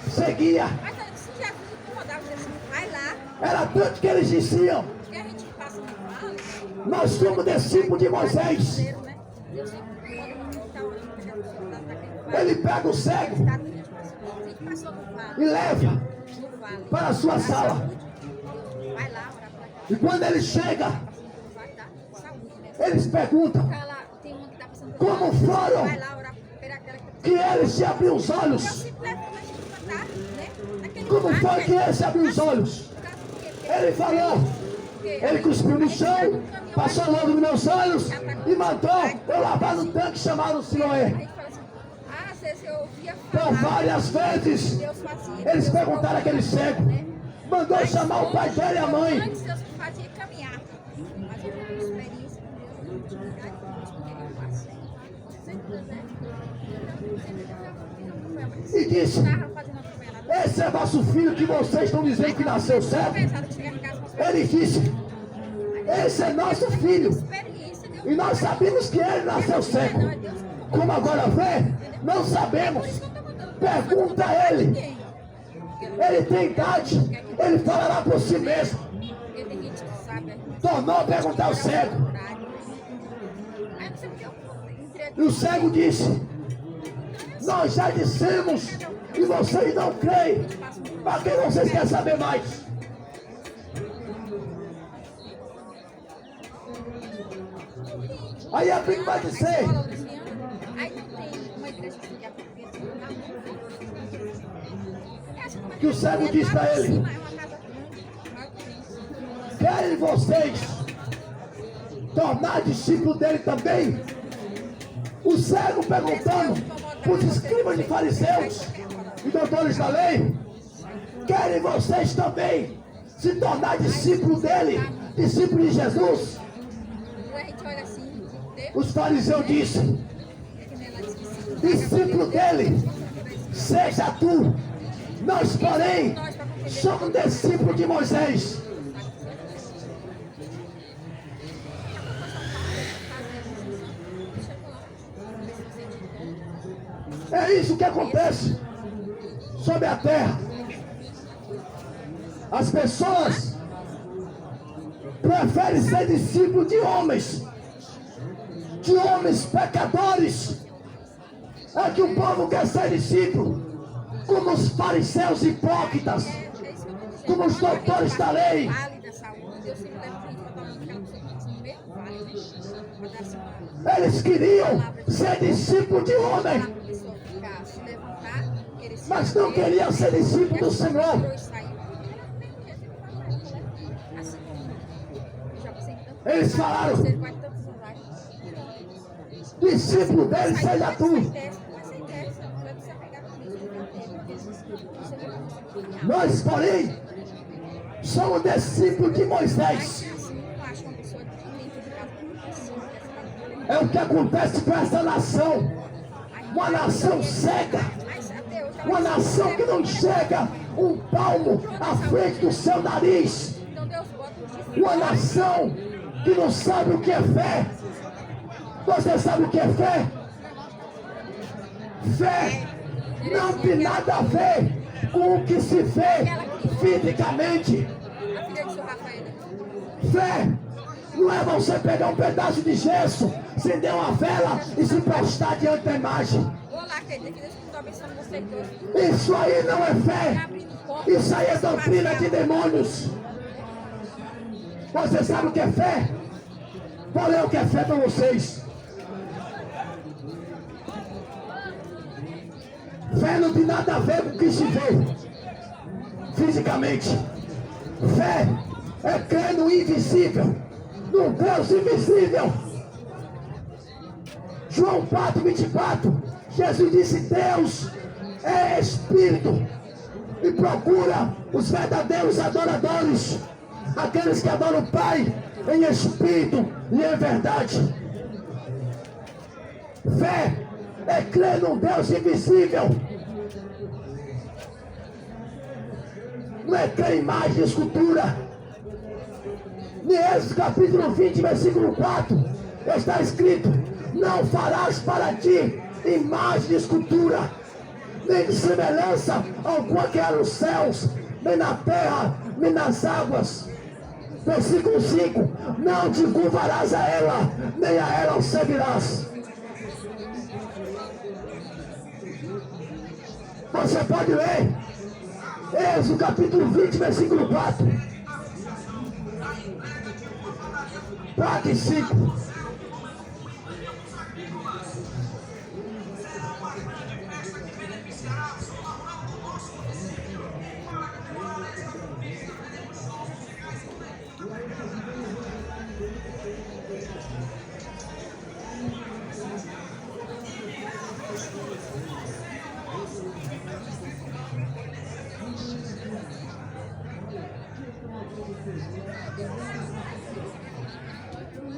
seguia. Mas se Jesus incomodava, Jesus vai lá, Era tanto que eles diziam, que a gente passa no vale, nós somos discípulos de Moisés. né? Eu sempre, quando o menino está orando, que a pessoa está naquele vale, Ele pega o cego está tudo de passou, a gente passou no vale, e leva no vale. para a sua Dá sala. saúde. Vai lá, orar para cá. E quando ele chega, Vai dar saúde, né? eles perguntam Fica lá, tem uma que está passando por como lá, foram vai lá orar para aquela que está que ele se abriu os Eu olhos. simplesmente levantar, né? Naquele Como lugar, foi que ele se abriu os olhos? Ele falou, ele cuspiu no chão, passou logo nos meus olhos e mandou eu lavar no tanque chamado Siloé. Aí fala assim, às vezes eu ouvia Por falar, várias vezes, Deus fazia. eles Deus perguntaram àquele cego, mandou Mas chamar o pai dele e a mãe. Antes Deus me fazia caminhar. Mas eu tive uma experiência com Deus, uma intimidade com Deus, porque ele passei. Sempre, né? E disse, Estava fazendo uma caminhada. esse é vosso filho que vocês estão dizendo que nasceu cego? Pensava que chegar em casa, mas Ele disse, esse é nosso filho. experiência, Deus E nós sabemos que ele nasceu cego. Como agora vê, não sabemos. Pergunta a ele. Ele tem idade, ele falará por si mesmo. Porque tem gente que sabe. Tornou a perguntar ao cego. Aí não sei o que eu entreguei. E o cego disse, nós já dissemos e vocês não creem. Para que vocês querem saber mais? Aí a Bíblia vai dizer, Aí não tem uma igreja assim que acontece. que o cego diz para ele, É uma casa grande, maior que isso. querem vocês tornar discípulo dele também? O cego perguntando para os escribas de fariseus e doutores da lei, querem vocês também se tornar discípulo dele, discípulo de Jesus? Ou a gente olha assim, Deus, Os fariseus disseram, que nem ela disse que sim. discípulo dele, seja tu. Nós, porém, somos discípulos de Moisés. É isso que acontece sobre a terra. As pessoas preferem ser discípulos de homens pecadores. É que o povo quer ser discípulo, como os fariseus hipócritas, como os doutores da lei. Vale da saúde, Deus sempre leva a gente para dar uma pessoa no mesmo vale, né? Para dar assim uma Eles queriam ser discípulos de homem, palavra para a pessoa ficar, se levantar, querer se mas não queriam ser discípulos do Senhor. Assim como já passei tanto. Eles falaram, Você vai tantos lugares. discípulo dele seja tu. Nós, porém, somos discípulos de Moisés. É o que acontece com essa nação. Uma nação cega. Uma nação que não enxerga um palmo à frente do seu nariz. Uma nação que não sabe o que é fé. Você sabe o que é fé? Fé não tem nada a ver com o que se vê fisicamente. A filha de seu Rafael. Fé não é você pegar um pedaço de gesso, acender uma vela e se prestar diante da imagem. Vou lá, querida, que Deus está abençoando vocês dois. Isso aí não é fé. Isso aí é doutrina de demônios. Você sabe o que é fé? Vou ler o que é fé para vocês. Fé não tem nada a ver com o que se vê fisicamente. Fé é crer no invisível, no Deus invisível. João 4:24, Jesus disse: Deus é Espírito e procura os verdadeiros adoradores, aqueles que adoram o Pai em Espírito e em verdade. Fé é crer num Deus invisível. Não é crer em imagem de escultura. Em Êxodo capítulo 20, versículo 4, está escrito: não farás para ti imagem de escultura, nem de semelhança alguma que há nos céus, nem na terra, nem nas águas. Versículo 5: não te curvarás a ela, nem a ela servirás. Você pode ler Êxodo capítulo 20, versículo 4 e 5.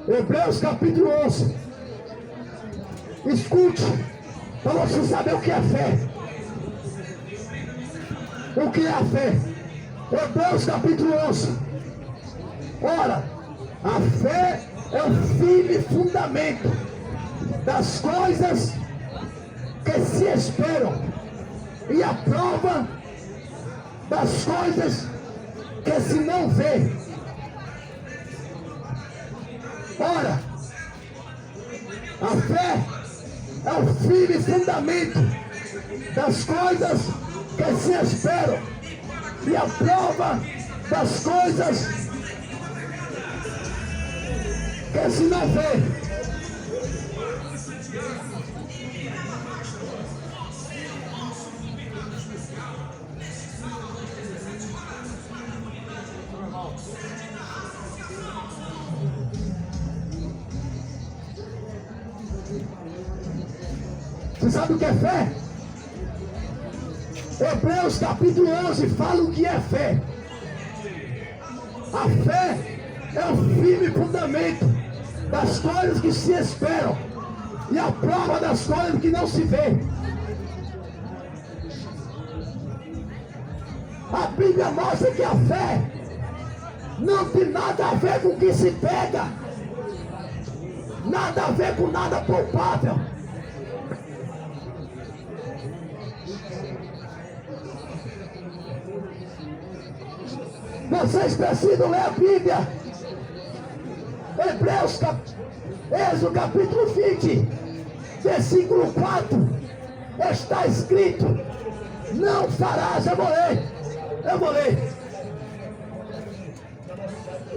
Hebreus capítulo 11. Escute, para você saber o que é fé. O que é a fé? Hebreus capítulo 11. Ora, a fé é o firme fundamento das coisas que se esperam e a prova das coisas que se não vê. Ora, a fé é o firme fundamento das coisas que se esperam e a prova das coisas que se não vê. Você sabe o que é fé? Hebreus capítulo 11 fala o que é fé. A fé é o firme fundamento das coisas que se esperam e a prova das coisas que não se vê. A Bíblia mostra que a fé não tem nada a ver com o que se pega, nada a ver com nada palpável. Vocês precisam ler a Bíblia. Êxodo capítulo 20, versículo 4, está escrito: não farás. Eu vou ler.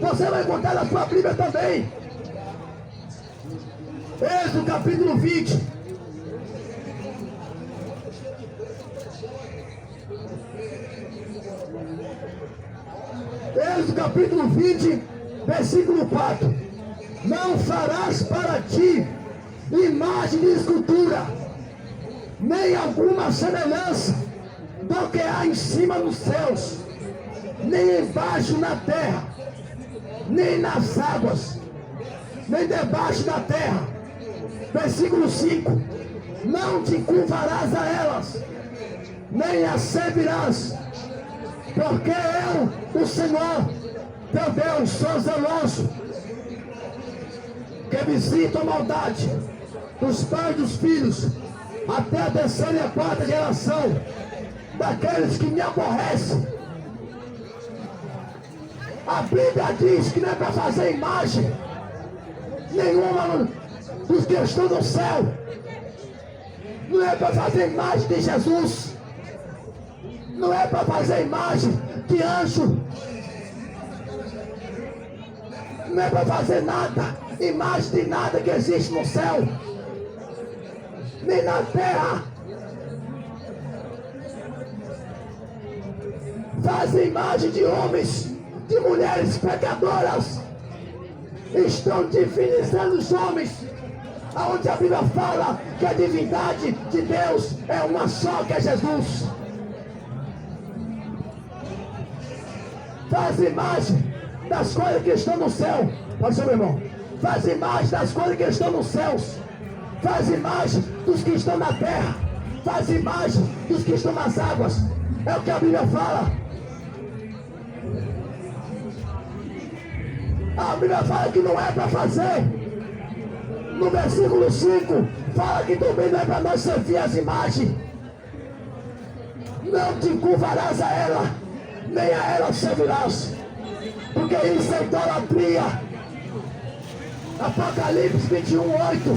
Você vai encontrar na sua Bíblia também. Êxodo capítulo 20. Êxodo capítulo 20, versículo 4. Não farás para ti imagem de escultura, nem alguma semelhança do que há em cima nos céus, nem embaixo na terra, nem nas águas, nem debaixo da terra. Versículo 5. Não te curvarás a elas, nem as servirás, porque eu, o Senhor, teu Deus, sou zeloso, que visita a maldade dos pais e dos filhos até a terceira e a quarta geração daqueles que me aborrecem. A Bíblia diz que não é para fazer imagem nenhuma dos que estão no céu. Não é para fazer imagem de Jesus. Não é para fazer imagem de anjo. Não é para fazer nada, imagem de nada que existe no céu, nem na terra. Faz imagem de homens, de mulheres pecadoras. Estão divinizando os homens, aonde a Bíblia fala que a divindade de Deus é uma só, que é Jesus. Faz imagem das coisas que estão no céu. Pode ser, meu irmão. Faz imagem das coisas que estão nos céus. Faz imagem dos que estão na terra. Faz imagem dos que estão nas águas. É o que a Bíblia fala. A Bíblia fala que não é para fazer. No versículo 5 fala que também não é para nós servir as imagens. Não te curvarás a ela, nem a ela servirás, porque isso é idolatria. Apocalipse 21:8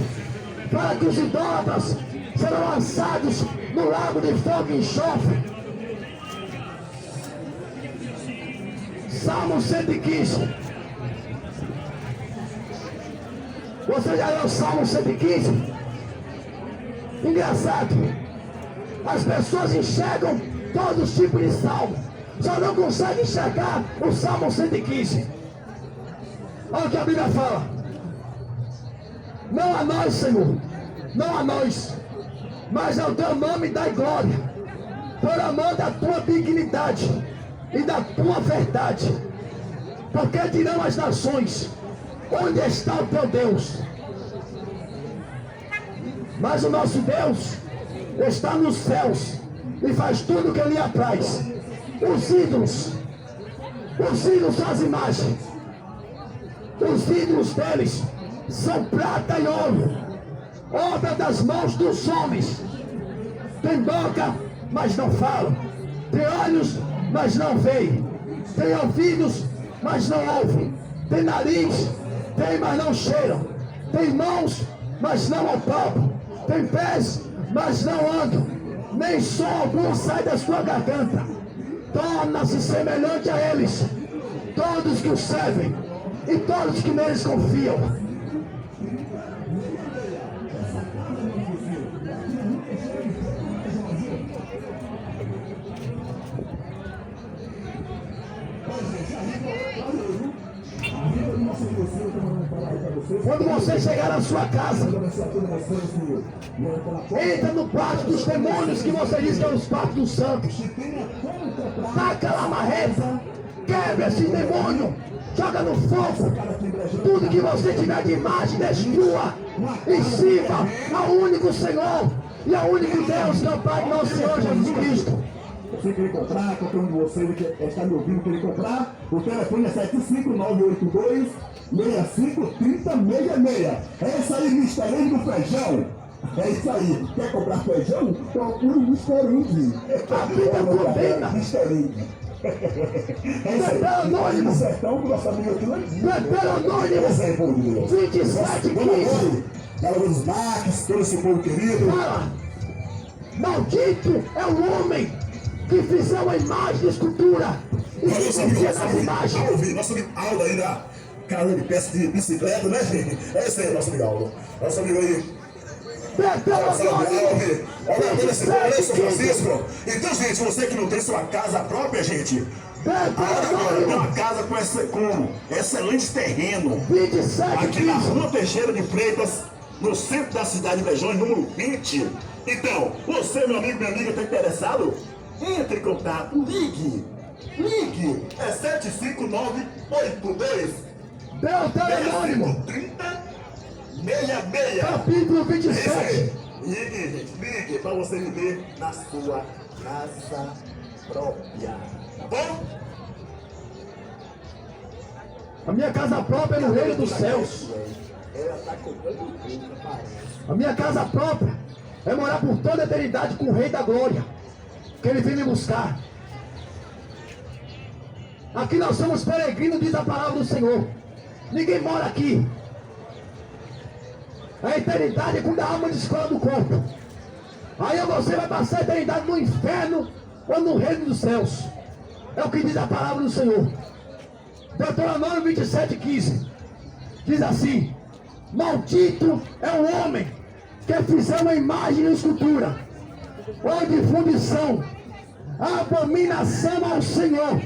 fala que os idólatras serão lançados no lago de fogo e enxofre. Salmo 115. Você já leu o Salmo 115? Engraçado, as pessoas enxergam todos os tipos de salmo, só não conseguem enxergar o Salmo 115. Olha o que a Bíblia fala. Não a nós, Senhor, não a nós, mas ao teu nome dai glória, por amor da tua dignidade e da tua verdade. Porque dirão as nações: onde está o teu Deus? Mas o nosso Deus está nos céus e faz tudo o que lhe apraz. Os ídolos são as imagens. Os ídolos deles são prata e ouro, obra das mãos dos homens. Tem boca, mas não falam. Tem olhos, mas não veem. Tem ouvidos, mas não ouvem. Tem nariz, tem, mas não cheiram. Tem mãos, mas não apalpam. Tem pés, mas não andam. Nem som algum sai da sua garganta. Torna-se semelhante a eles todos que os servem e todos que neles confiam. Quando você chegar na sua casa, entra no quarto dos demônios, que você diz que é os quartos dos santos. Taca lá a marreta, quebra esse demônio, joga no fogo. Tudo que você tiver de imagem, destrua e sirva ao único Senhor e ao único Deus, que é o Pai do nosso Senhor Jesus Cristo. Você querer comprar, qualquer um de vocês que está me ouvindo querer comprar, o telefone é 75982-653066. É isso aí, Mr. Ing do Feijão. É isso aí. Quer comprar feijão? Procure o Mr. Ing. A vida condena. Mr. Ing. É isso aí. Deuteronômio. Sertão que nós sabemos aquilo aqui. Deuteronômio Esse aí, povo de Deus. 27:15. Galera dos Marques, todo esse povo querido. Fala: maldito é o homem que fizer uma imagem de escultura e se confia nas imagens. Nosso amigo Aldo aí da casa de peça de bicicleta, né, gente? É esse aí, nosso amigo Aldo. Nosso amigo aí. Deuteronômio Olha, São 27:15. Francisco. Então, gente, você que não tem sua casa própria, gente, agora tem uma casa com excelente terreno. 27:15. Aqui na Rua Teixeira de Freitas, no centro da cidade de Beijões, número 20. Então, você, meu amigo, minha amiga, está interessado? Entre em contato, ligue, é 75982 Deuteronômio 3066. capítulo 27. Ligue, gente, ligue para você viver na sua casa própria, tá bom? A minha casa própria é no reino dos céus. Ela tá comprando tudo, rapaz. A minha casa própria é morar por toda a eternidade com o Rei da Glória, que Ele vem me buscar. Aqui nós somos peregrinos, diz a palavra do Senhor. Ninguém mora aqui. A eternidade é quando a alma descola do corpo. Aí você vai passar a eternidade no inferno ou no reino dos céus. É o que diz a palavra do Senhor. Deuteronômio 27:15 diz assim: maldito é o homem que fizer uma imagem e escultura, ou de fundição, abominação ao Senhor,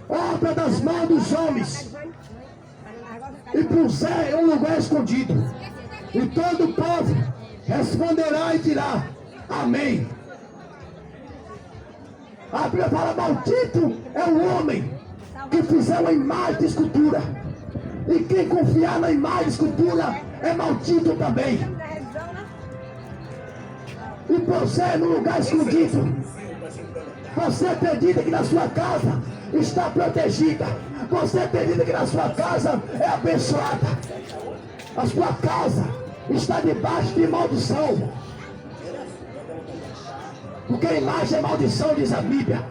obra das mãos dos homens, e puser em um lugar escondido. E todo o povo responderá e dirá: amém. A Bíblia fala: maldito é o homem que fizer uma imagem de escultura, e quem confiar na imagem de escultura é maldito também. E você no lugar escondido, você acredita que na sua casa está protegida, você acredita que na sua casa é abençoada, a sua casa está debaixo de maldição, porque a imagem é maldição, diz a Bíblia.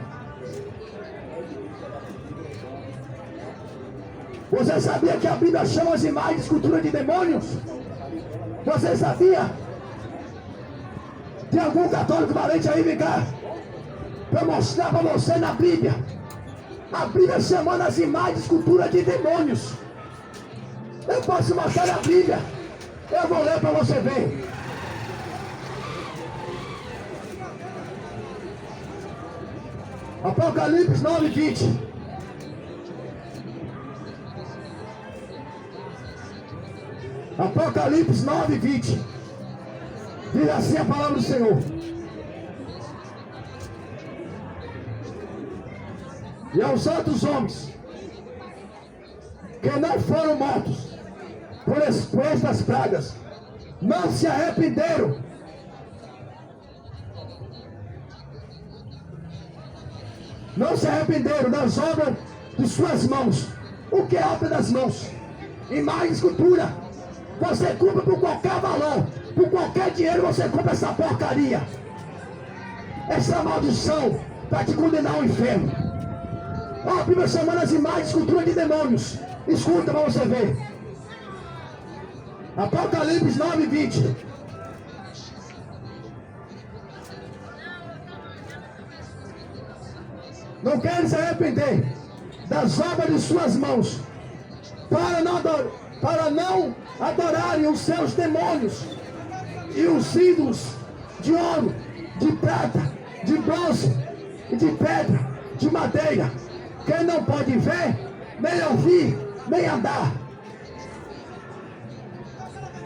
Você sabia que a Bíblia chama as imagens de escultura de demônios? Você sabia? Tem algum católico valente aí, vem cá, para mostrar para você na Bíblia. A Bíblia chamando as imagens de escultura de demônios. Eu posso mostrar na Bíblia. Eu vou ler para você ver. Apocalipse 9:20. Apocalipse 9:20. Diz assim a palavra do Senhor: e aos outros homens que não foram mortos por estas pragas, não se arrependeram, das obras de suas mãos. O que é obra das mãos? Imagem, escultura. Você compra por qualquer valor, por qualquer dinheiro você compra essa porcaria, essa maldição para te condenar ao inferno. Ó, a Bíblia chamando as imagens de escultura de demônios. Escuta para você ver. Apocalipse 9:20. Não querem se arrepender das obras de suas mãos, para não adorarem os seus demônios e os ídolos de ouro, de prata, de bronze e de pedra, de madeira, que não pode ver, nem ouvir, nem andar.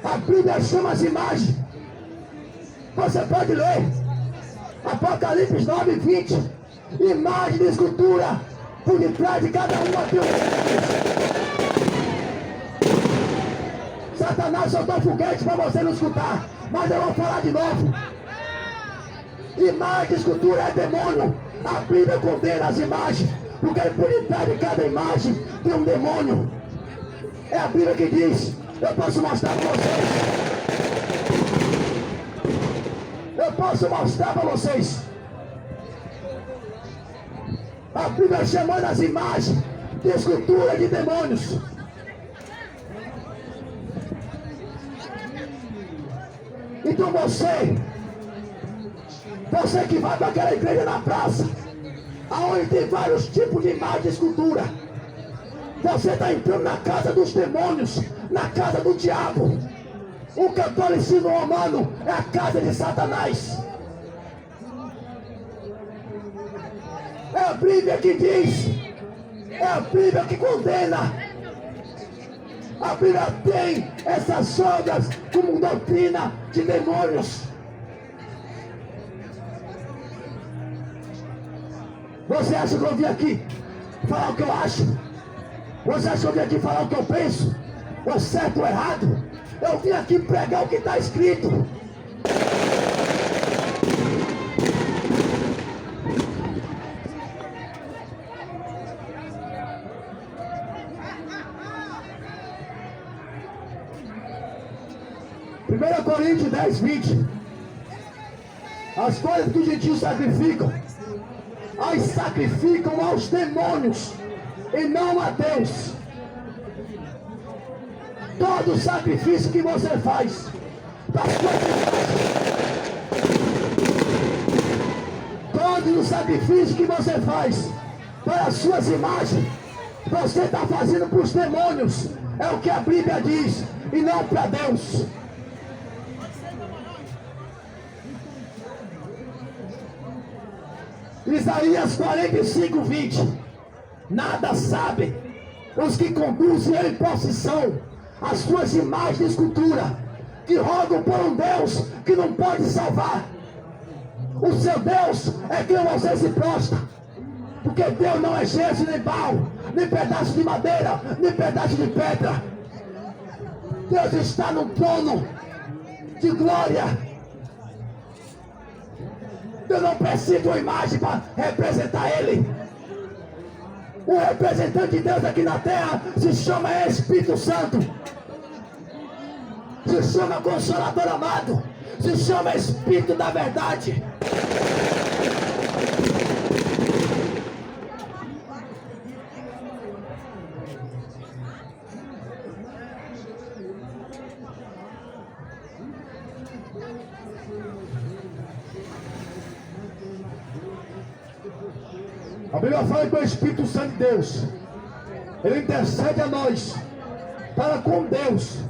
A Bíblia chama as imagens. Você pode ler Apocalipse 9:20. Imagem de escultura, por detrás de cada uma tem Satanás soltou foguete para você não escutar, mas eu vou falar de novo. Imagem de escultura é demônio. A Bíblia condena as imagens, porque por detrás de cada imagem tem um demônio. É a Bíblia que diz. Eu posso mostrar para vocês. Eu posso mostrar para vocês. A Bíblia chamando as imagens de escultura de demônios. Então você que vai para aquela igreja na praça, aonde tem vários tipos de imagem de escultura, você está entrando na casa dos demônios, na casa do diabo. O catolicismo romano é a casa de Satanás. É a Bíblia que diz, é a Bíblia que condena. A Bíblia tem essas obras como doutrina de demônios. Você acha que eu vim aqui falar o que eu acho? Você acha que eu vim aqui falar o que eu penso? Ou certo ou errado? Eu vim aqui pregar o que está escrito. Coríntios 10:20. As coisas que os gentios sacrificam, as sacrificam aos demônios e não a Deus. Todo sacrifício que você faz para as suas imagens, todo sacrifício que você faz para as suas imagens, você está fazendo para os demônios. É o que a Bíblia diz, e não para Deus. Isaías 45, 20. Nada sabem os que conduzem em procissão as suas imagens de escultura, que rogam por um Deus que não pode salvar. O seu Deus é quem você se prostra, porque Deus não é gesso nem pau, nem pedaço de madeira, nem pedaço de pedra. Deus está no trono de glória. Eu não preciso de uma imagem para representar Ele. O representante de Deus aqui na terra se chama Espírito Santo, se chama Consolador amado, se chama Espírito da verdade. A Bíblia fala que o Espírito Santo de Deus, ele intercede a nós para com Deus.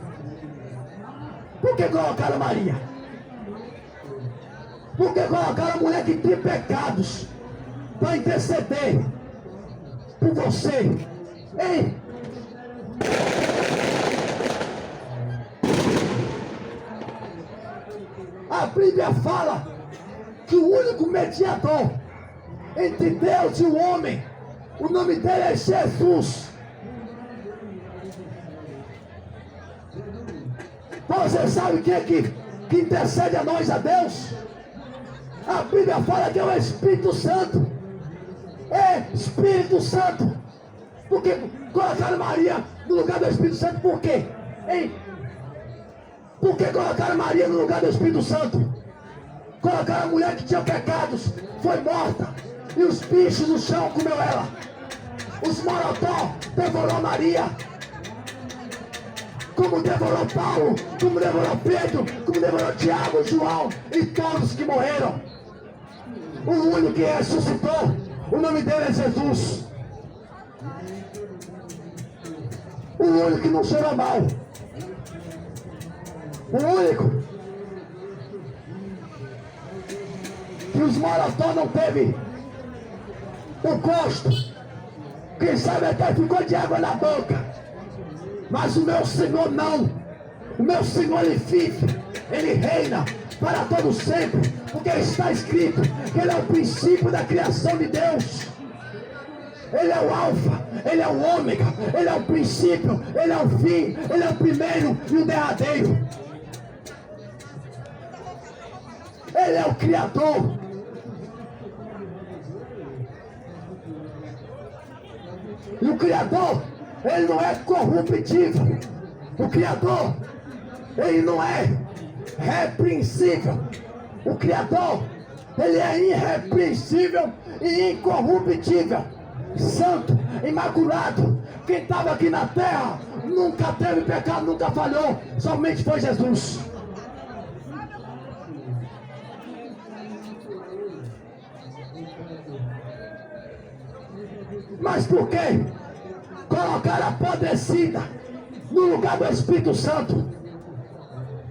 Por que colocaram Maria? Por que colocaram a mulher que tem pecados para interceder por você? Ei! A Bíblia fala que o único mediador entre Deus e o homem, o nome dele é Jesus. Você sabe quem é que intercede a nós, a Deus? A Bíblia fala que é o Espírito Santo. É Espírito Santo. Por que colocaram Maria no lugar do Espírito Santo? Por quê? Hein? Por que colocaram Maria no lugar do Espírito Santo? Colocaram a mulher que tinha pecados, foi morta, e os bichos no chão comeu ela. Os morotó devorou Maria, como devorou Paulo, como devorou Pedro, como devorou Tiago, João e todos que morreram. O único que ressuscitou, o nome dele é Jesus. O único que não cheirou mal, o único que os morotó não teve o gosto, quem sabe até ficou de água na boca, mas o meu Senhor não. O meu Senhor, ele vive, ele reina para todo sempre, porque está escrito que ele é o princípio da criação de Deus. Ele é o alfa, ele é o ômega, ele é o princípio, ele é o fim, ele é o primeiro e o derradeiro. Ele é o Criador. E o Criador, ele não é corruptível. O Criador, ele não é repreensível. O Criador, ele é irrepreensível e incorruptível. Santo, imaculado. Quem estava aqui na terra nunca teve pecado, nunca falhou. Somente foi Jesus. Mas por que colocar a apodrecida no lugar do Espírito Santo?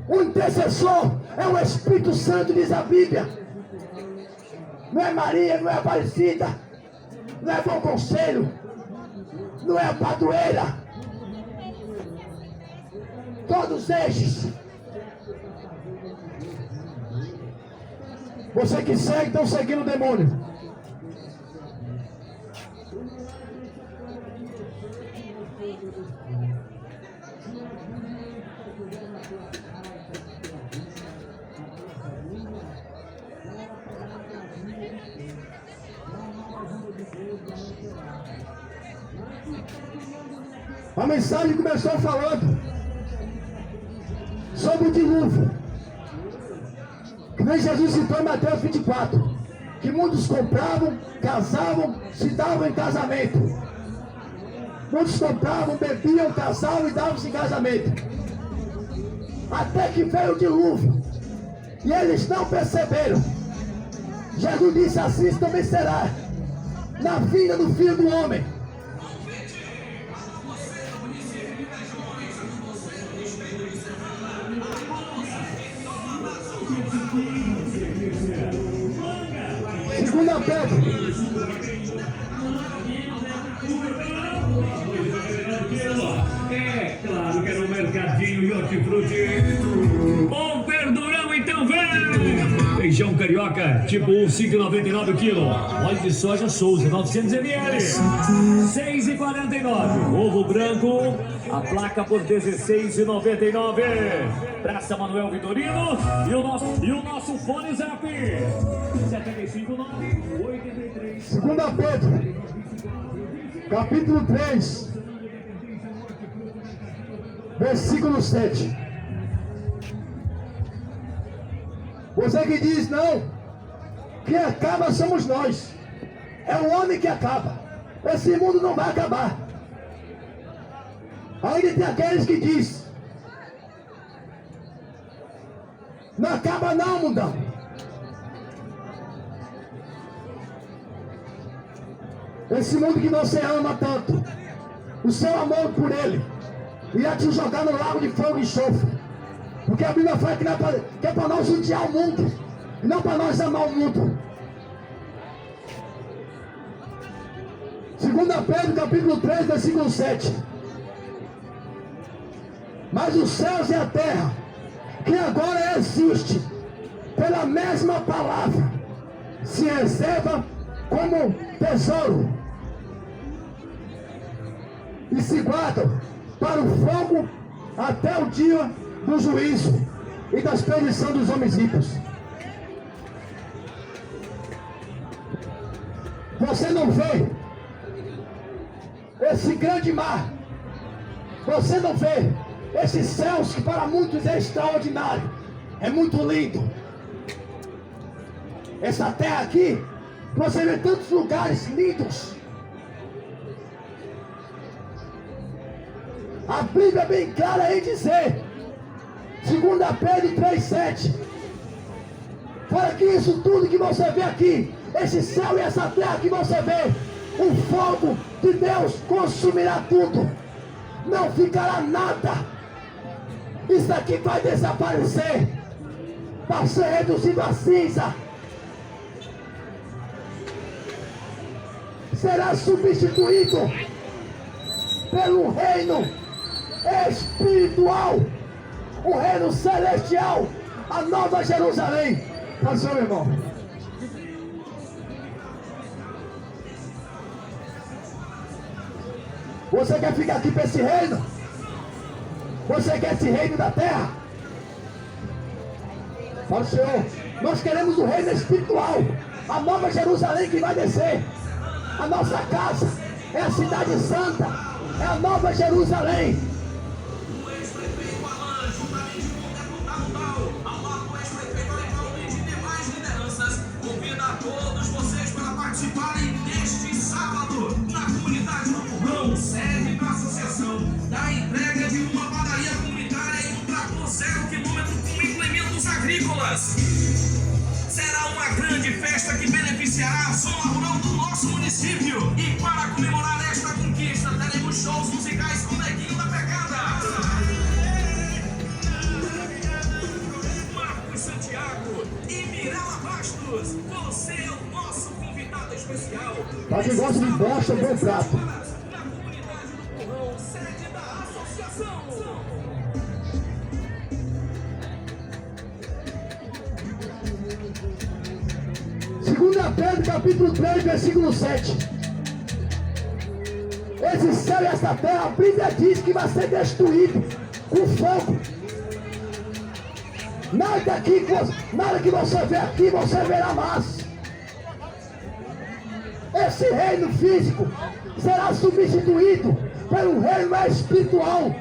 O intercessor é o Espírito Santo, diz a Bíblia. Não é Maria, não é Aparecida, não é Bom Conselho, não é a padroeira. Todos estes. Você que segue, estão seguindo o demônio. A mensagem começou falando sobre o dilúvio. Que nem Jesus citou em Mateus 24, que muitos compravam, casavam, se davam em casamento. Muitos compravam, bebiam, casavam e davam-se em casamento. Até que veio o dilúvio. E eles não perceberam. Jesus disse: assim também será na vinda do Filho do Homem. Segunda Pedro. É claro que era um mercadinho e hortifruti. Bom Verdurão, então vem! Feijão carioca, tipo 5,99 o quilo. Óleo de soja Souza, 900 ml, 6,49. Ovo branco, a placa por 16,99. Praça Manuel Vitorino e o nosso fone zap 759-83. Segunda Pedro, capítulo 3, versículo 7. Você que diz não, quem acaba somos nós. É o homem que acaba. Esse mundo não vai acabar. Ainda tem aqueles que diz: não acaba não, mundão. Esse mundo que você ama tanto, o seu amor por ele irá te jogar no lago de fogo e enxofre. Porque a Bíblia fala que é para nós odiar o mundo, e não para nós amar o mundo. 2 Pedro capítulo 3, versículo 7. Mas os céus e a terra, que agora existe, pela mesma palavra, se reserva como tesouro e se guardam para o fogo até o dia do juízo e da perdição dos homens ricos. Você não vê esse grande mar, você não vê esses céus que para muitos é extraordinário, é muito lindo. Essa terra aqui, você vê tantos lugares lindos. A Bíblia é bem clara em dizer, 2 Pedro 3,7, para que isso tudo que você vê aqui, esse céu e essa terra que você vê, o fogo de Deus consumirá tudo, não ficará nada. Isso aqui vai desaparecer, vai ser reduzido a cinza, será substituído pelo reino espiritual, o reino celestial, a nova Jerusalém. Passou, meu irmão. Você quer ficar aqui para esse reino? Você quer esse reino da terra? Fala, Senhor, nós queremos o reino espiritual, a nova Jerusalém que vai descer. A nossa casa é a cidade santa, é a nova Jerusalém. O ex-prefeito Alan, juntamente com o deputado Dal, ao lado do ex-prefeito Alecaldo e de demais lideranças, convida a todos vocês para participarem neste sábado na comunidade do Burrão, sede da associação, da entrega de uma padaria comunitária e um trator 0 quilômetro com implementos agrícolas. Será uma grande festa que beneficiará a zona rural do nosso município. E para comemorar esta conquista, teremos shows musicais com Neguinho da Pegada, Marcos Santiago e Mirella Bastos. Você é o nosso convidado especial. Para quem gosta de bosta, bom prato. Na comunidade do Burrão, sede da associação. 2 Pedro capítulo 3, versículo 7. Esse céu e essa terra, a Bíblia diz que vai ser destruído com fogo. Nada que você vê aqui, você verá mais. Esse reino físico será substituído pelo reino espiritual.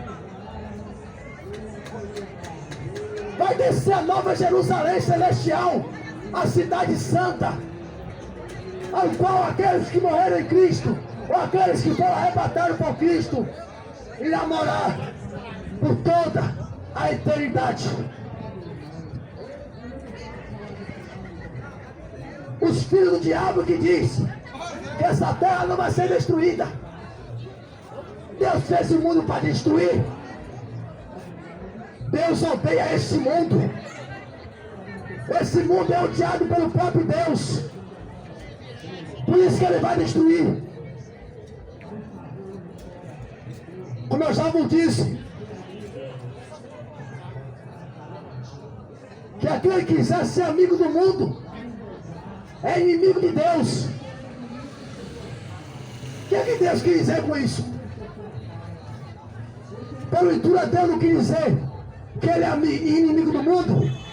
vai descer a nova Jerusalém celestial, a cidade santa, ao qual aqueles que morreram em Cristo, ou aqueles que foram arrebatados por Cristo, irá morar por toda a eternidade. Os filhos do diabo que diz que essa terra não vai ser destruída. Deus fez o mundo para destruir. Deus odeia esse mundo. Esse mundo é odiado pelo próprio Deus. Por isso que ele vai destruir. Como eu já vos disse, que aquele que quiser ser amigo do mundo é inimigo de Deus. O que Deus quer dizer com isso? Porventura Deus não quer dizer que ele é inimigo do mundo?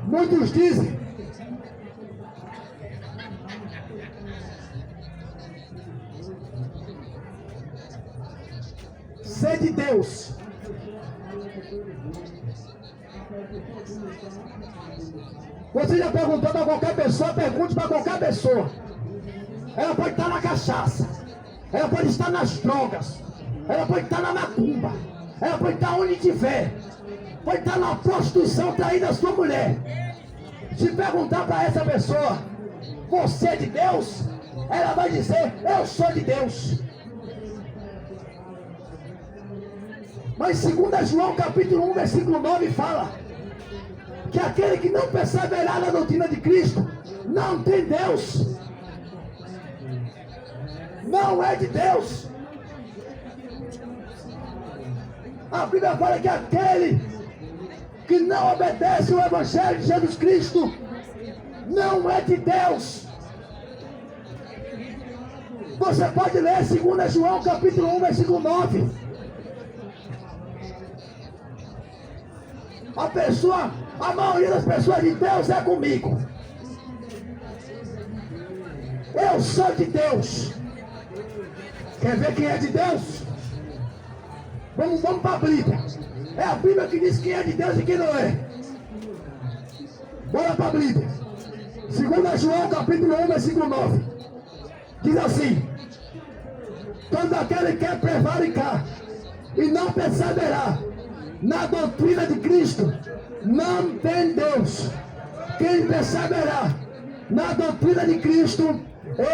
Muitos dizem ser de Deus. Você já perguntou para qualquer pessoa, pergunte para qualquer pessoa. Ela pode estar na cachaça, ela pode estar nas drogas, ela pode estar na macumba, ela pode estar onde tiver, pode estar na prostituição traindo a sua mulher. Se perguntar para essa pessoa, você é de Deus? Ela vai dizer, eu sou de Deus. Mas 2 João capítulo 1, versículo 9 fala que aquele que não perseverar na doutrina de Cristo não tem Deus. Não é de Deus. A Bíblia fala que aquele que não obedece o Evangelho de Jesus Cristo não é de Deus. Você pode ler 2 João capítulo 1, versículo 9. A maioria das pessoas de Deus é comigo. Eu sou de Deus. Quer ver quem é de Deus? Vamos para a Bíblia. É a Bíblia que diz quem é de Deus e quem não é. Bora para a Bíblia. 2 João capítulo 1, versículo 9. Diz assim: todo aquele que quer prevaricar e não perseverar na doutrina de Cristo não tem Deus. Quem perseverar na doutrina de Cristo,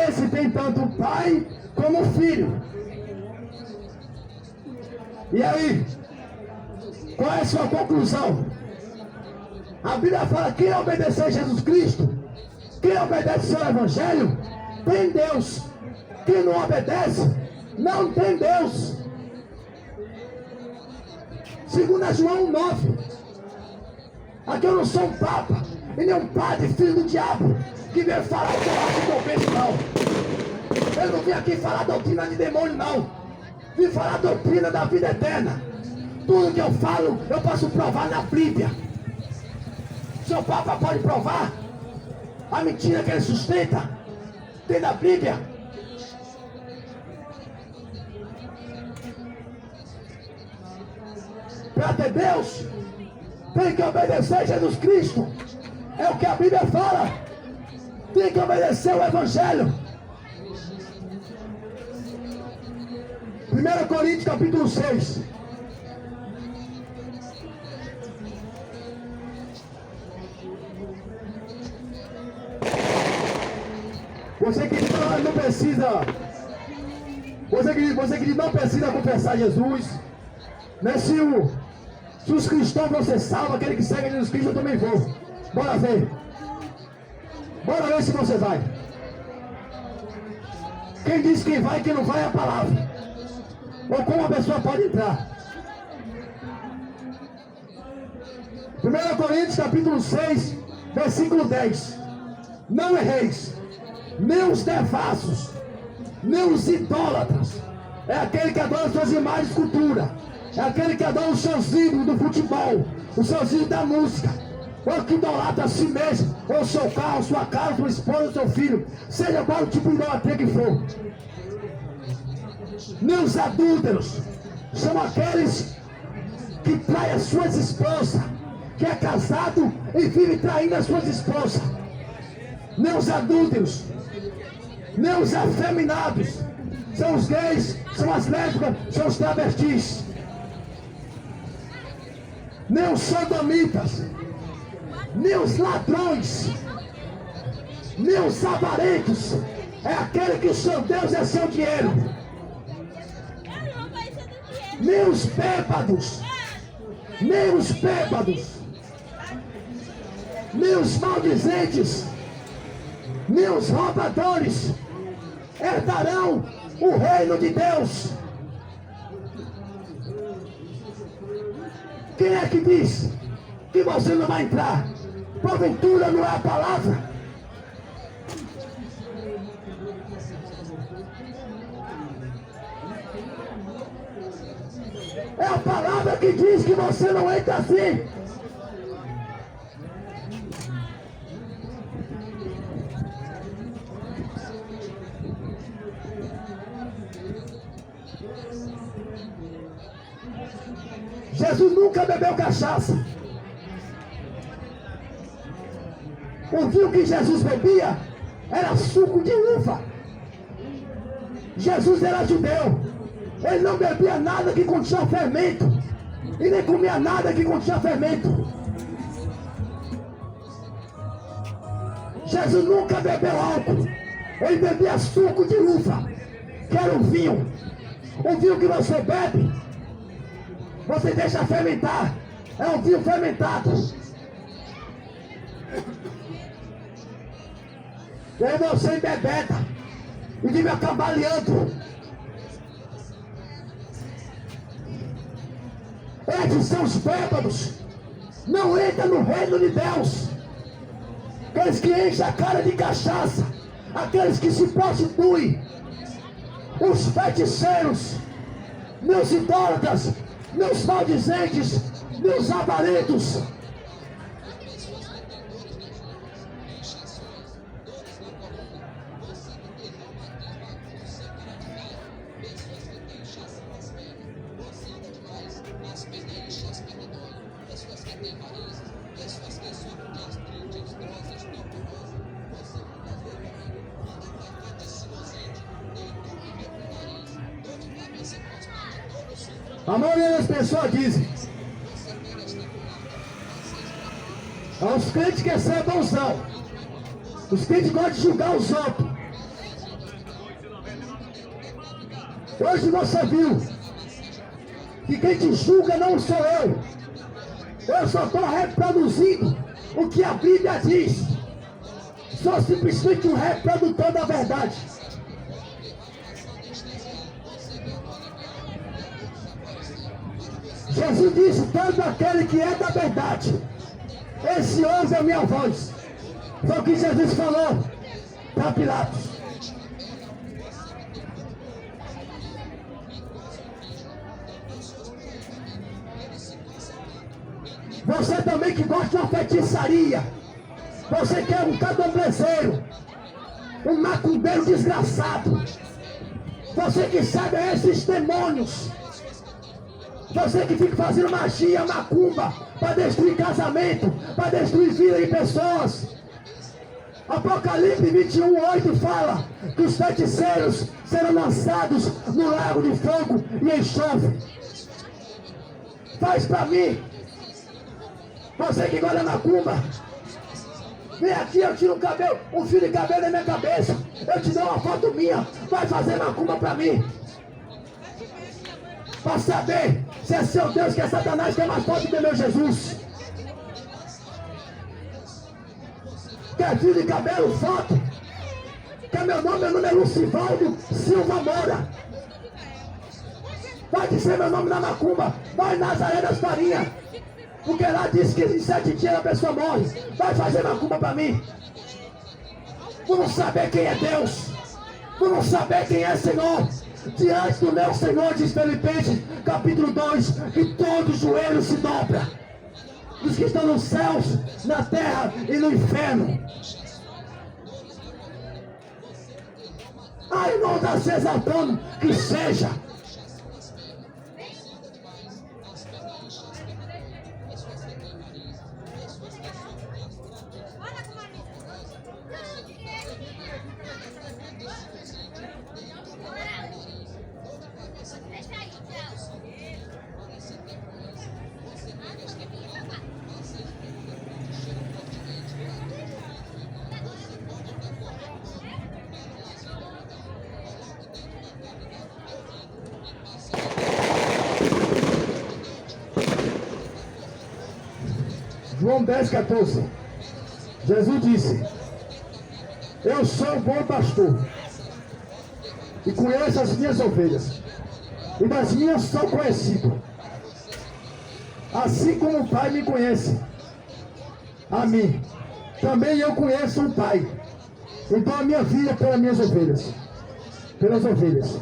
esse tem tanto o Pai como o Filho. E aí, qual é a sua conclusão? A Bíblia fala que quem obedecer a Jesus Cristo, quem obedece ao seu Evangelho, tem Deus. Quem não obedece, não tem Deus. 2 João 9. Aqui eu não sou um papa e nem um padre, filho do diabo, que veio falar o que eu acho que eu penso, não. Eu não vim aqui falar doutrina de demônio, não. Vim falar doutrina da vida eterna. Tudo que eu falo, eu posso provar na Bíblia. Seu papa pode provar a mentira que ele sustenta. Tem na Bíblia. Para ter Deus, tem que obedecer a Jesus Cristo. É o que a Bíblia fala. Tem que obedecer o Evangelho. 1 Coríntios capítulo 6. Você que não precisa, você que não precisa confessar Jesus, né? Se os cristãos vão ser salvos, aquele que segue Jesus Cristo, eu também vou. Bora ver. Bora ver se você vai. Quem diz quem vai e quem não vai é a palavra. Ou como a pessoa pode entrar. 1 Coríntios capítulo 6, versículo 10. Não erreis, nem os devassos, nem os idólatras. É aquele que adora suas imagens de escultura. É aquele que adora os seus ídolos do futebol, os seus ídolos da música. Ou que idolatra a si mesmo, ou seu carro, sua casa, sua esposa, seu filho. Seja qual o tipo de idolatria que for. Nem os adúlteros. São aqueles que traem as suas esposas, que é casado e vive traindo as suas esposas. Nem os adúlteros, nem os afeminados, são os gays, são as lésbicas, são os travestis, nem os sodomitas, nem os ladrões, nem os avarentos. É aquele que o seu Deus é seu dinheiro. Nem os bêbados, nem os bêbados, nem os maldizentes, nem os roubadores herdarão o reino de Deus. Quem é que diz que você não vai entrar? Porventura não é a palavra? É a palavra que diz que você não entra assim. Jesus nunca bebeu cachaça. O vinho que Jesus bebia era suco de uva. Jesus era judeu. Ele não bebia nada que continha fermento. E nem comia nada que continha fermento. Jesus nunca bebeu álcool. Ele bebia suco de uva, que era o vinho. O vinho que você bebe, você deixa fermentar. É um vinho fermentado. E aí você embebeda e vive acambaleando. Esses são os bêbados. Não entra no reino de Deus. Aqueles que enchem a cara de cachaça, aqueles que se prostituem, os feiticeiros, meus idólatras, meus maldizentes, meus avarentos. A maioria das pessoas dizem: os crentes querem ser bonzão. Os crentes gostam de julgar os outros. Hoje você viu que quem te julga não sou eu. Eu só estou reproduzindo o que a Bíblia diz. Sou simplesmente um reprodutor da verdade. Jesus disse: todo aquele que é da verdade, esse ouve a minha voz. Foi o que Jesus falou para Pilatos. Você também que gosta de uma feitiçaria, você que é um candomblezeiro, um macumbeiro desgraçado, você que sabe esses demônios, você que fica fazendo magia, macumba, para destruir casamento, para destruir vida de pessoas. Apocalipse 21:8 fala que os feiticeiros serão lançados no lago de fogo e enxofre. Faz para mim. Você que gosta da macumba, vem aqui, eu tiro um fio de cabelo da minha cabeça, eu te dou uma foto minha, vai fazer macumba para mim. Para saber se é seu Deus, que é Satanás, que é mais forte que meu Jesus. Quer fio de cabelo, foto? Quer meu nome é Lucivaldo Silva Moura. Vai dizer meu nome na macumba, vai Nazaré das Farinhas. Porque lá diz que em 7 dias a pessoa morre. Vai fazer macumba para mim. Vamos saber quem é Deus. Vamos saber quem é Senhor. Diante do meu Senhor, diz Filipenses, capítulo 2, que todo joelho se dobra. Os que estão nos céus, na terra e no inferno. Ai, não está se exaltando, que seja. João 10, 14. Jesus disse: eu sou o bom pastor e conheço as minhas ovelhas, e das minhas sou conhecido, assim como o Pai me conhece a mim, também eu conheço o Pai, então a minha vida é pelas minhas ovelhas, pelas ovelhas.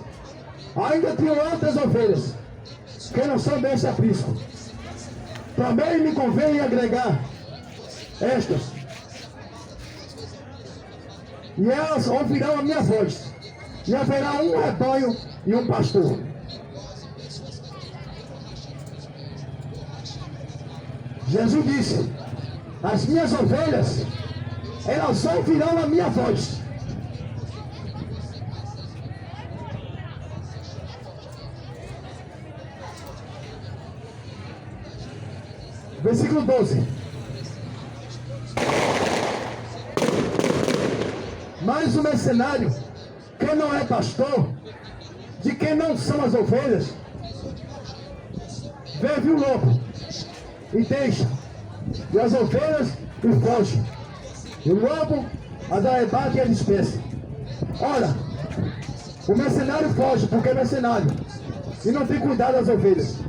Ainda tenho outras ovelhas que não são desse aprisco, também me convém agregar estas, e elas ouvirão a minha voz, e haverá um rebanho e um pastor. Jesus disse: as minhas ovelhas, elas ouvirão a minha voz. Versículo 12. Mas o mercenário, que não é pastor, de quem não são as ovelhas, vê o lobo e deixa, e as ovelhas e foge, e o lobo as arrebata e as dispersa. Ora, o mercenário foge porque é mercenário e não tem cuidado das ovelhas.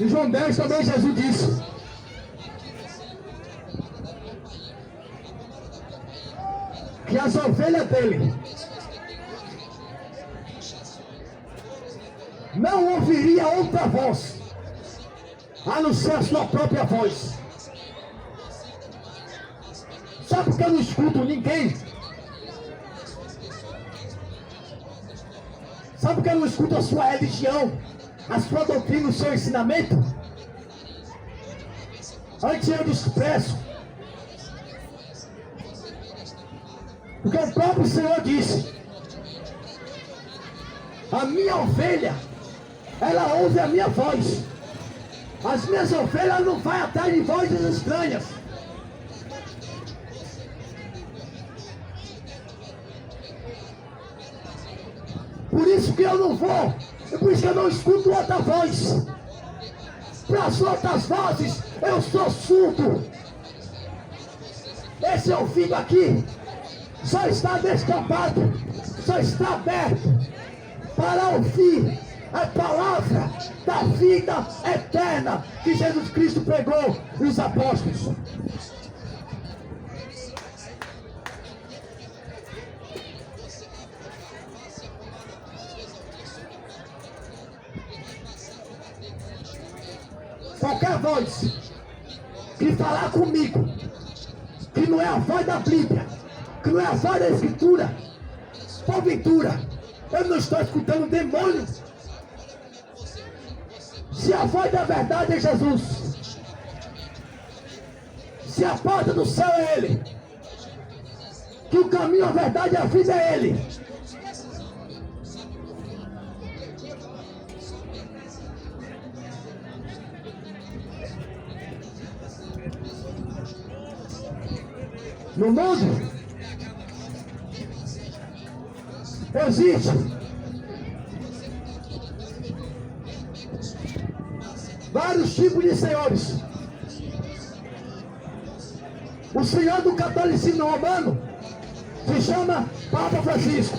Em João 10 também Jesus disse: que as ovelhas dele não ouviria outra voz, a não ser a sua própria voz. Sabe por que eu não escuto ninguém? Sabe por que eu não escuto a sua religião, a sua doutrina, o seu ensinamento? Antes eu desprezo. Porque o próprio Senhor disse: a minha ovelha, ela ouve a minha voz. As minhas ovelhas não vão atrás de vozes estranhas. Por isso que eu não vou. É por isso que eu não escuto outra voz. Para as outras vozes, eu sou surdo. Esse ouvido aqui só está descampado, só está aberto para ouvir a palavra da vida eterna que Jesus Cristo pregou e os apóstolos. Qualquer voz que falar comigo, que não é a voz da Bíblia, que não é a voz da Escritura, porventura, eu não estou escutando demônio. Se a voz da verdade é Jesus, se a porta do céu é Ele, que o caminho, a verdade e a vida é Ele, no mundo existe vários tipos de senhores. O senhor do catolicismo romano se chama Papa Francisco.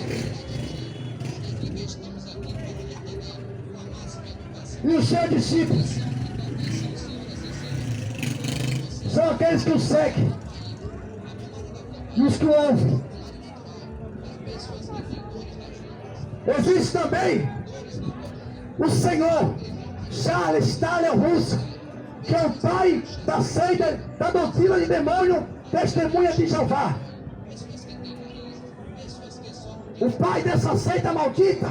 e os seus discípulos são aqueles que o seguem e os que o ouvem. Existe também o senhor Charles Taylor Russell, que é o pai da seita da doutrina de demônio Testemunha de Jeová. O pai dessa seita maldita,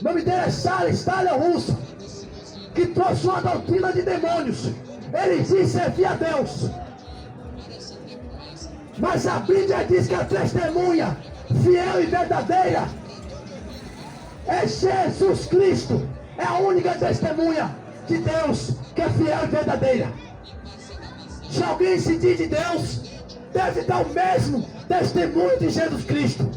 o nome dele é Charles Taylor Russell, que trouxe uma doutrina de demônios. Ele diz servir a Deus, mas a Bíblia diz que a testemunha fiel e verdadeira é Jesus Cristo. É a única testemunha de Deus que é fiel e verdadeira. Se alguém se diz de Deus, deve dar o mesmo testemunho de Jesus Cristo.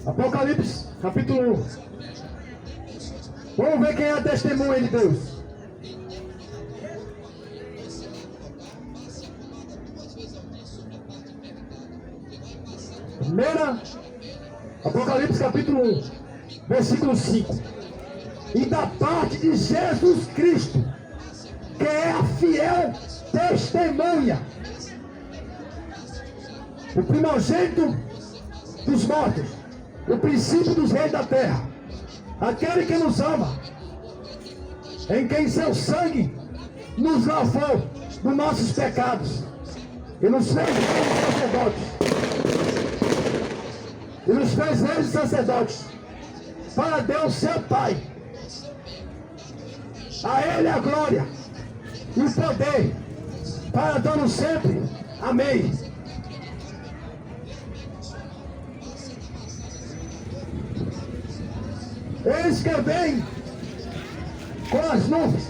Apocalipse, capítulo 1. Vamos ver quem é a testemunha de Deus. Primeira, Apocalipse, capítulo 1, versículo 5. E da parte de Jesus Cristo, que é a fiel testemunha, o primogênito dos mortos, o princípio dos reis da terra, aquele que nos ama, em quem seu sangue nos lavou dos nossos pecados e nos fez reis sacerdotes, para Deus seu Pai. A Ele a glória e o poder para todos sempre. Amém. Eis que vem com as nuvens,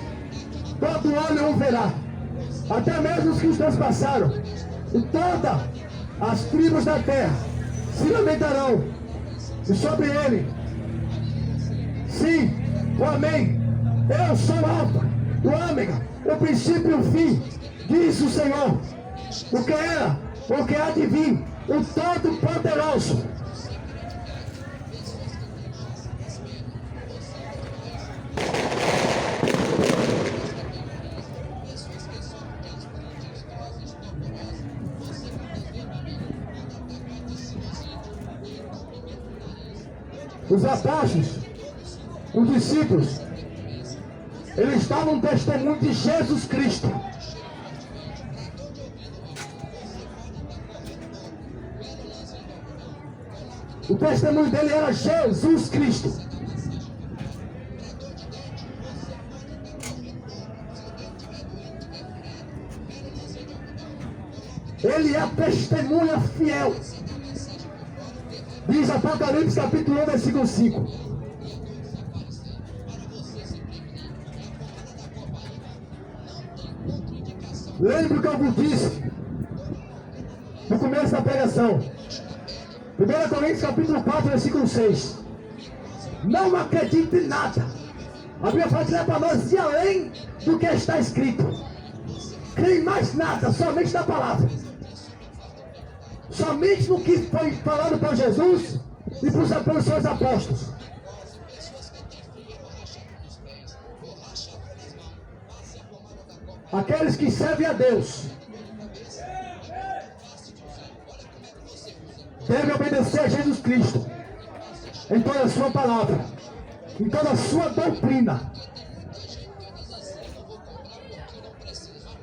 todo olho o verá, até mesmo os que os transpassaram, e todas as tribos da terra se lamentarão, e sobre ele, sim, o Amém. Eu sou o Alfa, o Ômega, o princípio e o fim, diz o Senhor, o que era, o que há de vir, o Todo-Poderoso. Os apóstolos, os discípulos, eles estavam testemunho de Jesus Cristo. O testemunho dele era Jesus Cristo. Ele é a testemunha fiel. Diz Apocalipse capítulo 1, versículo 5. Lembre o que eu vos disse no começo da pregação. 1 Coríntios capítulo 4, versículo 6. Não acredite em nada. A Bíblia fala que é para nós ir além do que está escrito. Creia em mais nada, somente na palavra. Somente no que foi falado por Jesus e pelos seus apóstolos. Aqueles que servem a Deus devem obedecer a Jesus Cristo em toda a sua palavra, em toda a sua doutrina.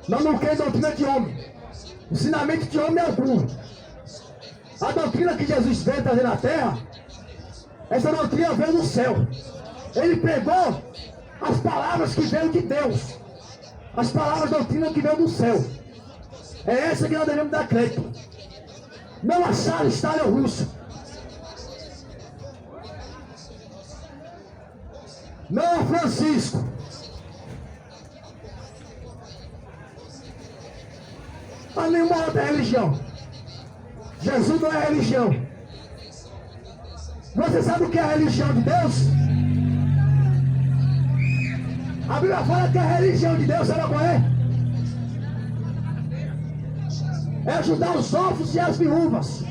Não quer doutrina de homem, ensinamento de homem algum. A doutrina que Jesus veio trazer na terra, essa doutrina veio do céu. Ele pregou as palavras que veio de Deus, as palavras da doutrina que veio do céu. É essa que nós devemos dar crédito. Não a Charles Taylor Russell, não a Francisco, a nenhuma outra religião. Jesus não é religião. Você sabe o que é a religião de Deus? A Bíblia fala que a religião de Deus, sabe qual é? É ajudar os órfãos e as viúvas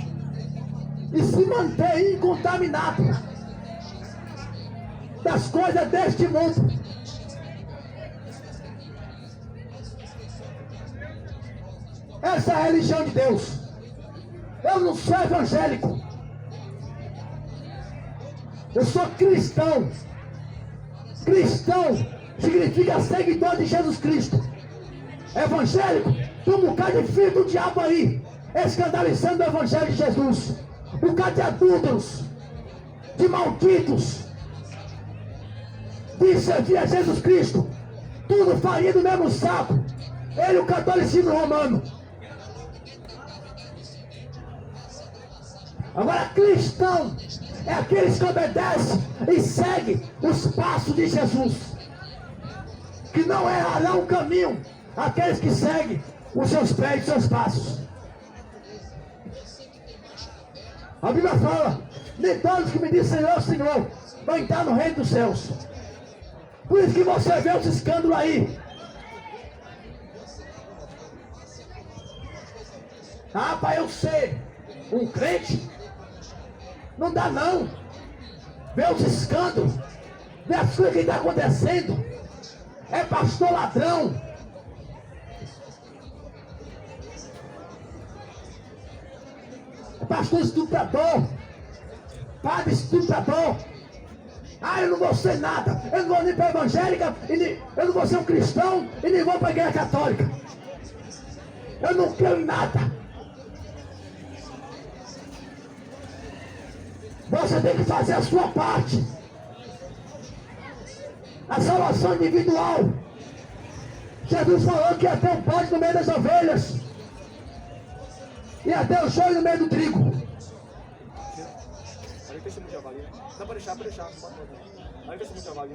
e se manter incontaminado das coisas deste mundo. Essa é a religião de Deus. Eu não sou evangélico. Eu sou cristão. Cristão significa seguidor de Jesus Cristo. Evangélico, tem um bocado de filho do diabo aí, escandalizando o evangelho de Jesus. Um bocado de adúlteros, de malditos, de servir a Jesus Cristo. Tudo farinha do mesmo saco. Ele, o catolicismo romano. Agora, cristão é aqueles que obedecem e seguem os passos de Jesus, que não errarão o caminho, aqueles que seguem os seus pés e os seus passos. A Bíblia fala: nem todos que me dizem Senhor, Senhor, vão entrar no reino dos céus. Por isso que você vê os escândalos aí. Ah, para eu ser um crente, não dá não. Vê os escândalos, vê as coisas que estão acontecendo. É pastor ladrão, é pastor estuprador, padre estuprador. Ah, eu não vou ser nada, eu não vou nem para a evangélica, eu não vou ser um cristão e nem vou para a igreja católica. Eu não creio em nada. Você tem que fazer a sua parte. A salvação individual. Jesus falou que ia ter um bode no meio das ovelhas. E até o joio no meio do trigo. Não, pode deixar, pode deixar. Aí vai ser muito trabalho.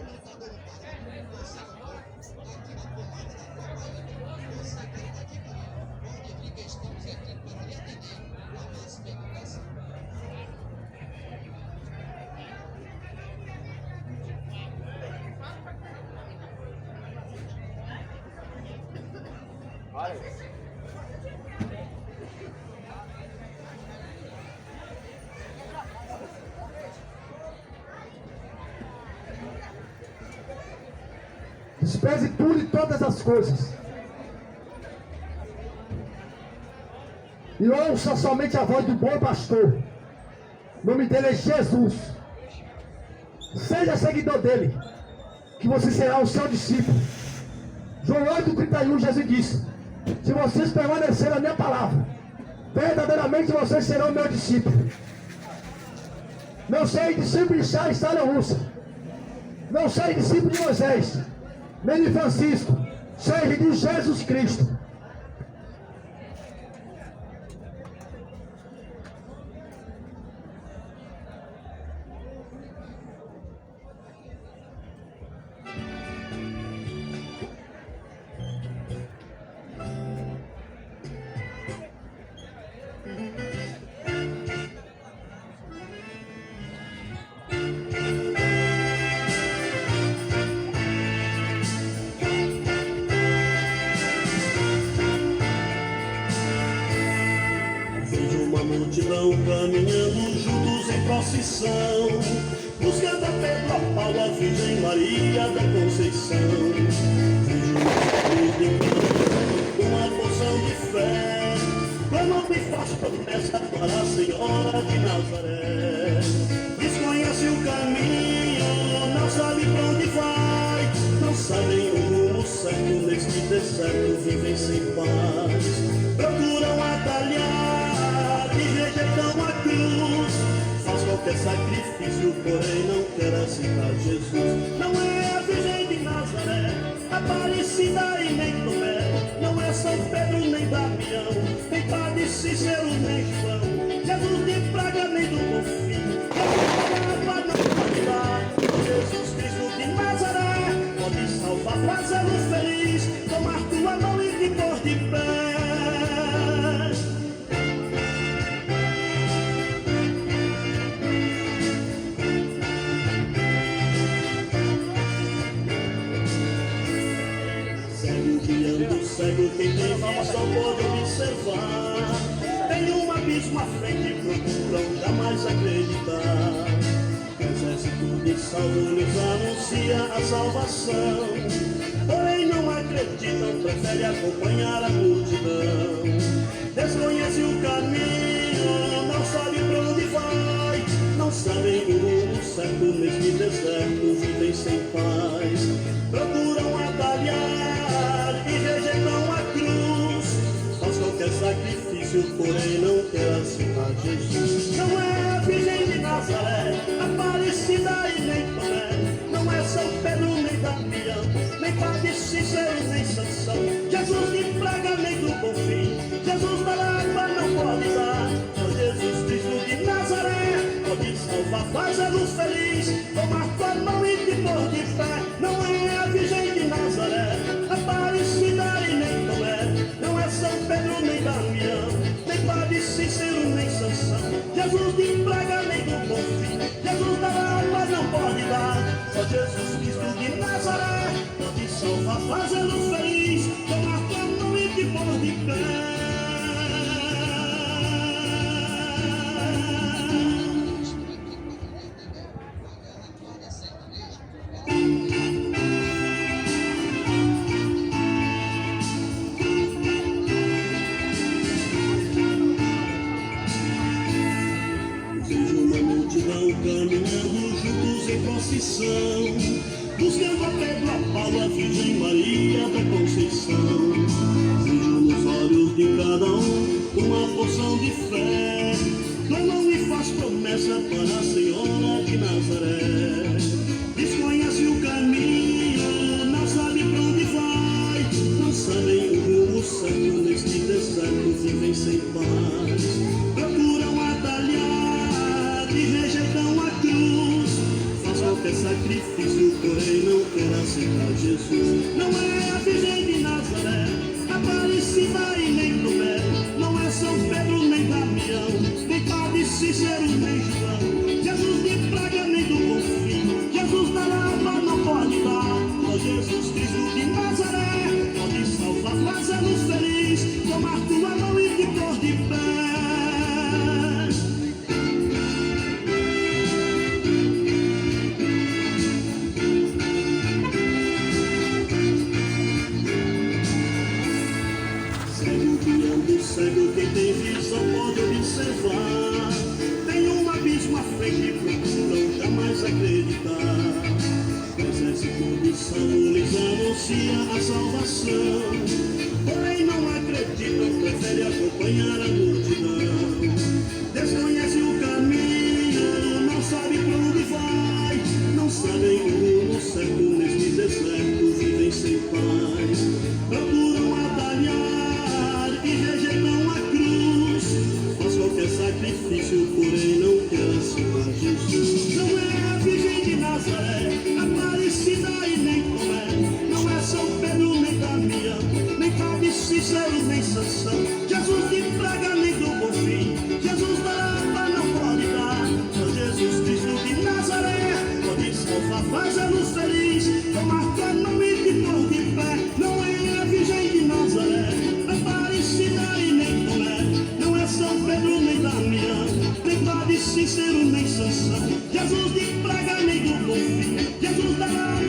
Despreze tudo e todas as coisas. E ouça somente a voz do bom pastor. O nome dele é Jesus. Seja seguidor dele, que você será o seu discípulo. João 8,31, Jesus disse: se vocês permanecerem na minha palavra, verdadeiramente vocês serão meu discípulo. Não serei discípulo de Charles Russa. Não serei discípulo de Moisés, nem de Francisco. Seja de Jesus Cristo. Multidão caminhando juntos em procissão, buscando a Pedro, a Paulo, a Virgem Maria da Conceição. Vejo uma cruz de canto, com a porção de fé, clamando e forte promessa para a Senhora de Nazaré. Desconhece o caminho, não sabe para onde vai, não sabem o rumo certo, neste deserto vivem sem paz. Procuram atalhar e rejeitam a cruz, faz qualquer sacrifício, porém não quer aceitar Jesus. Não é a Virgem de Nazaré, Aparecida e nem Tomé, não é São Pedro nem Damião, nem Padre Cícero nem João, Jesus de Praga nem do Bonfim, Jesus Cristo de Nazaré, pode salvar, fazê-lo feliz, tomar tua mão e te pôr de pé. acreditar. O exército de salvo lhes anuncia a salvação, porém não acreditam, prefere acompanhar a multidão. Desconhece o caminho, não sabe pra onde vai, não sabem o rumo certo, neste deserto vivem sem paz. Procuram atalhar e rejeitam a cruz, faz qualquer sacrifício, porém não quer aceitar Jesus. Não é a Virgem de Nazaré, Aparecida e nem Tomé, não é São Pedro nem Damião, nem Padre Cícero nem Sansão, Jesus de Praga nem do Bonfim, Jesus da Lapa não pode dar. Mas Jesus Cristo de Nazaré pode salvar, faz-nos feliz, tomar tua mão e te pôr de pé. Não é a Virgem de Nazaré, Aparecida e nem Tomé, não é São Pedro nem Damião, nem Padre Cícero nem Sansão, Jesus de Praga nem do Bonfim, Jesus da Lapa não pode dar. Só Jesus Cristo de Nazaré pode salvar, faz-nos feliz, tomar tua mão e te pôr de pé. Caminhando juntos em procissão, buscando a Pedro, a Paulo, a Virgem Maria da Conceição. Vejo nos olhos de cada uma porção de fé, clamam e faz promessa para a Senhora de Nazaré. Desconhece o caminho, não sabe pra onde vai, não sabem o rumo certo, neste deserto vivem sem paz. Procuram atalhar e rejeitam a cruz, faz qualquer sacrifício, porém não quer aceitar Jesus. Não é a Virgem de Nazaré, Aparecida e nem Tomé, não é São Pedro nem Damião, nem Padre Cícero nem João, Jesus de Praga nem do Bonfim, Jesus da Lapa não pode dar. Ó Jesus Cristo de Nazaré pode salvar, faz-nos feliz, tomar tua mão e te pôr de pé. Cego, quem tem visão pode observar, tem um abismo à frente, procuram jamais acreditar. O exército de salvo lhes anuncia a salvação, porém não acreditam, prefere acompanhar a multidão. Desconhece o caminho, não sabe pra onde vai, não sabem o rumo certo, neste deserto vivem sem paz. Procuram atalhar e rejeitam a cruz, faz qualquer sacrifício, porém não quer aceitar Jesus. Não é a Virgem de Nazaré, Aparecida e nem Tomé, não é São Pedro nem Damião, nem Padre Cícero nem Sansão, Jesus de Praga nem do Bonfim, Jesus da Lapa não pode dar. Só Jesus Cristo de Nazaré pode salvar, faz-nos feliz, tomar tua mão e te pôr de pé. Não é a Virgem de Nazaré, Aparecida e nem Tomé, não é São Pedro nem Damião, nem Padre Cícero nem Sansão, Jesus de Praga nem do Bonfim, Jesus da Lapa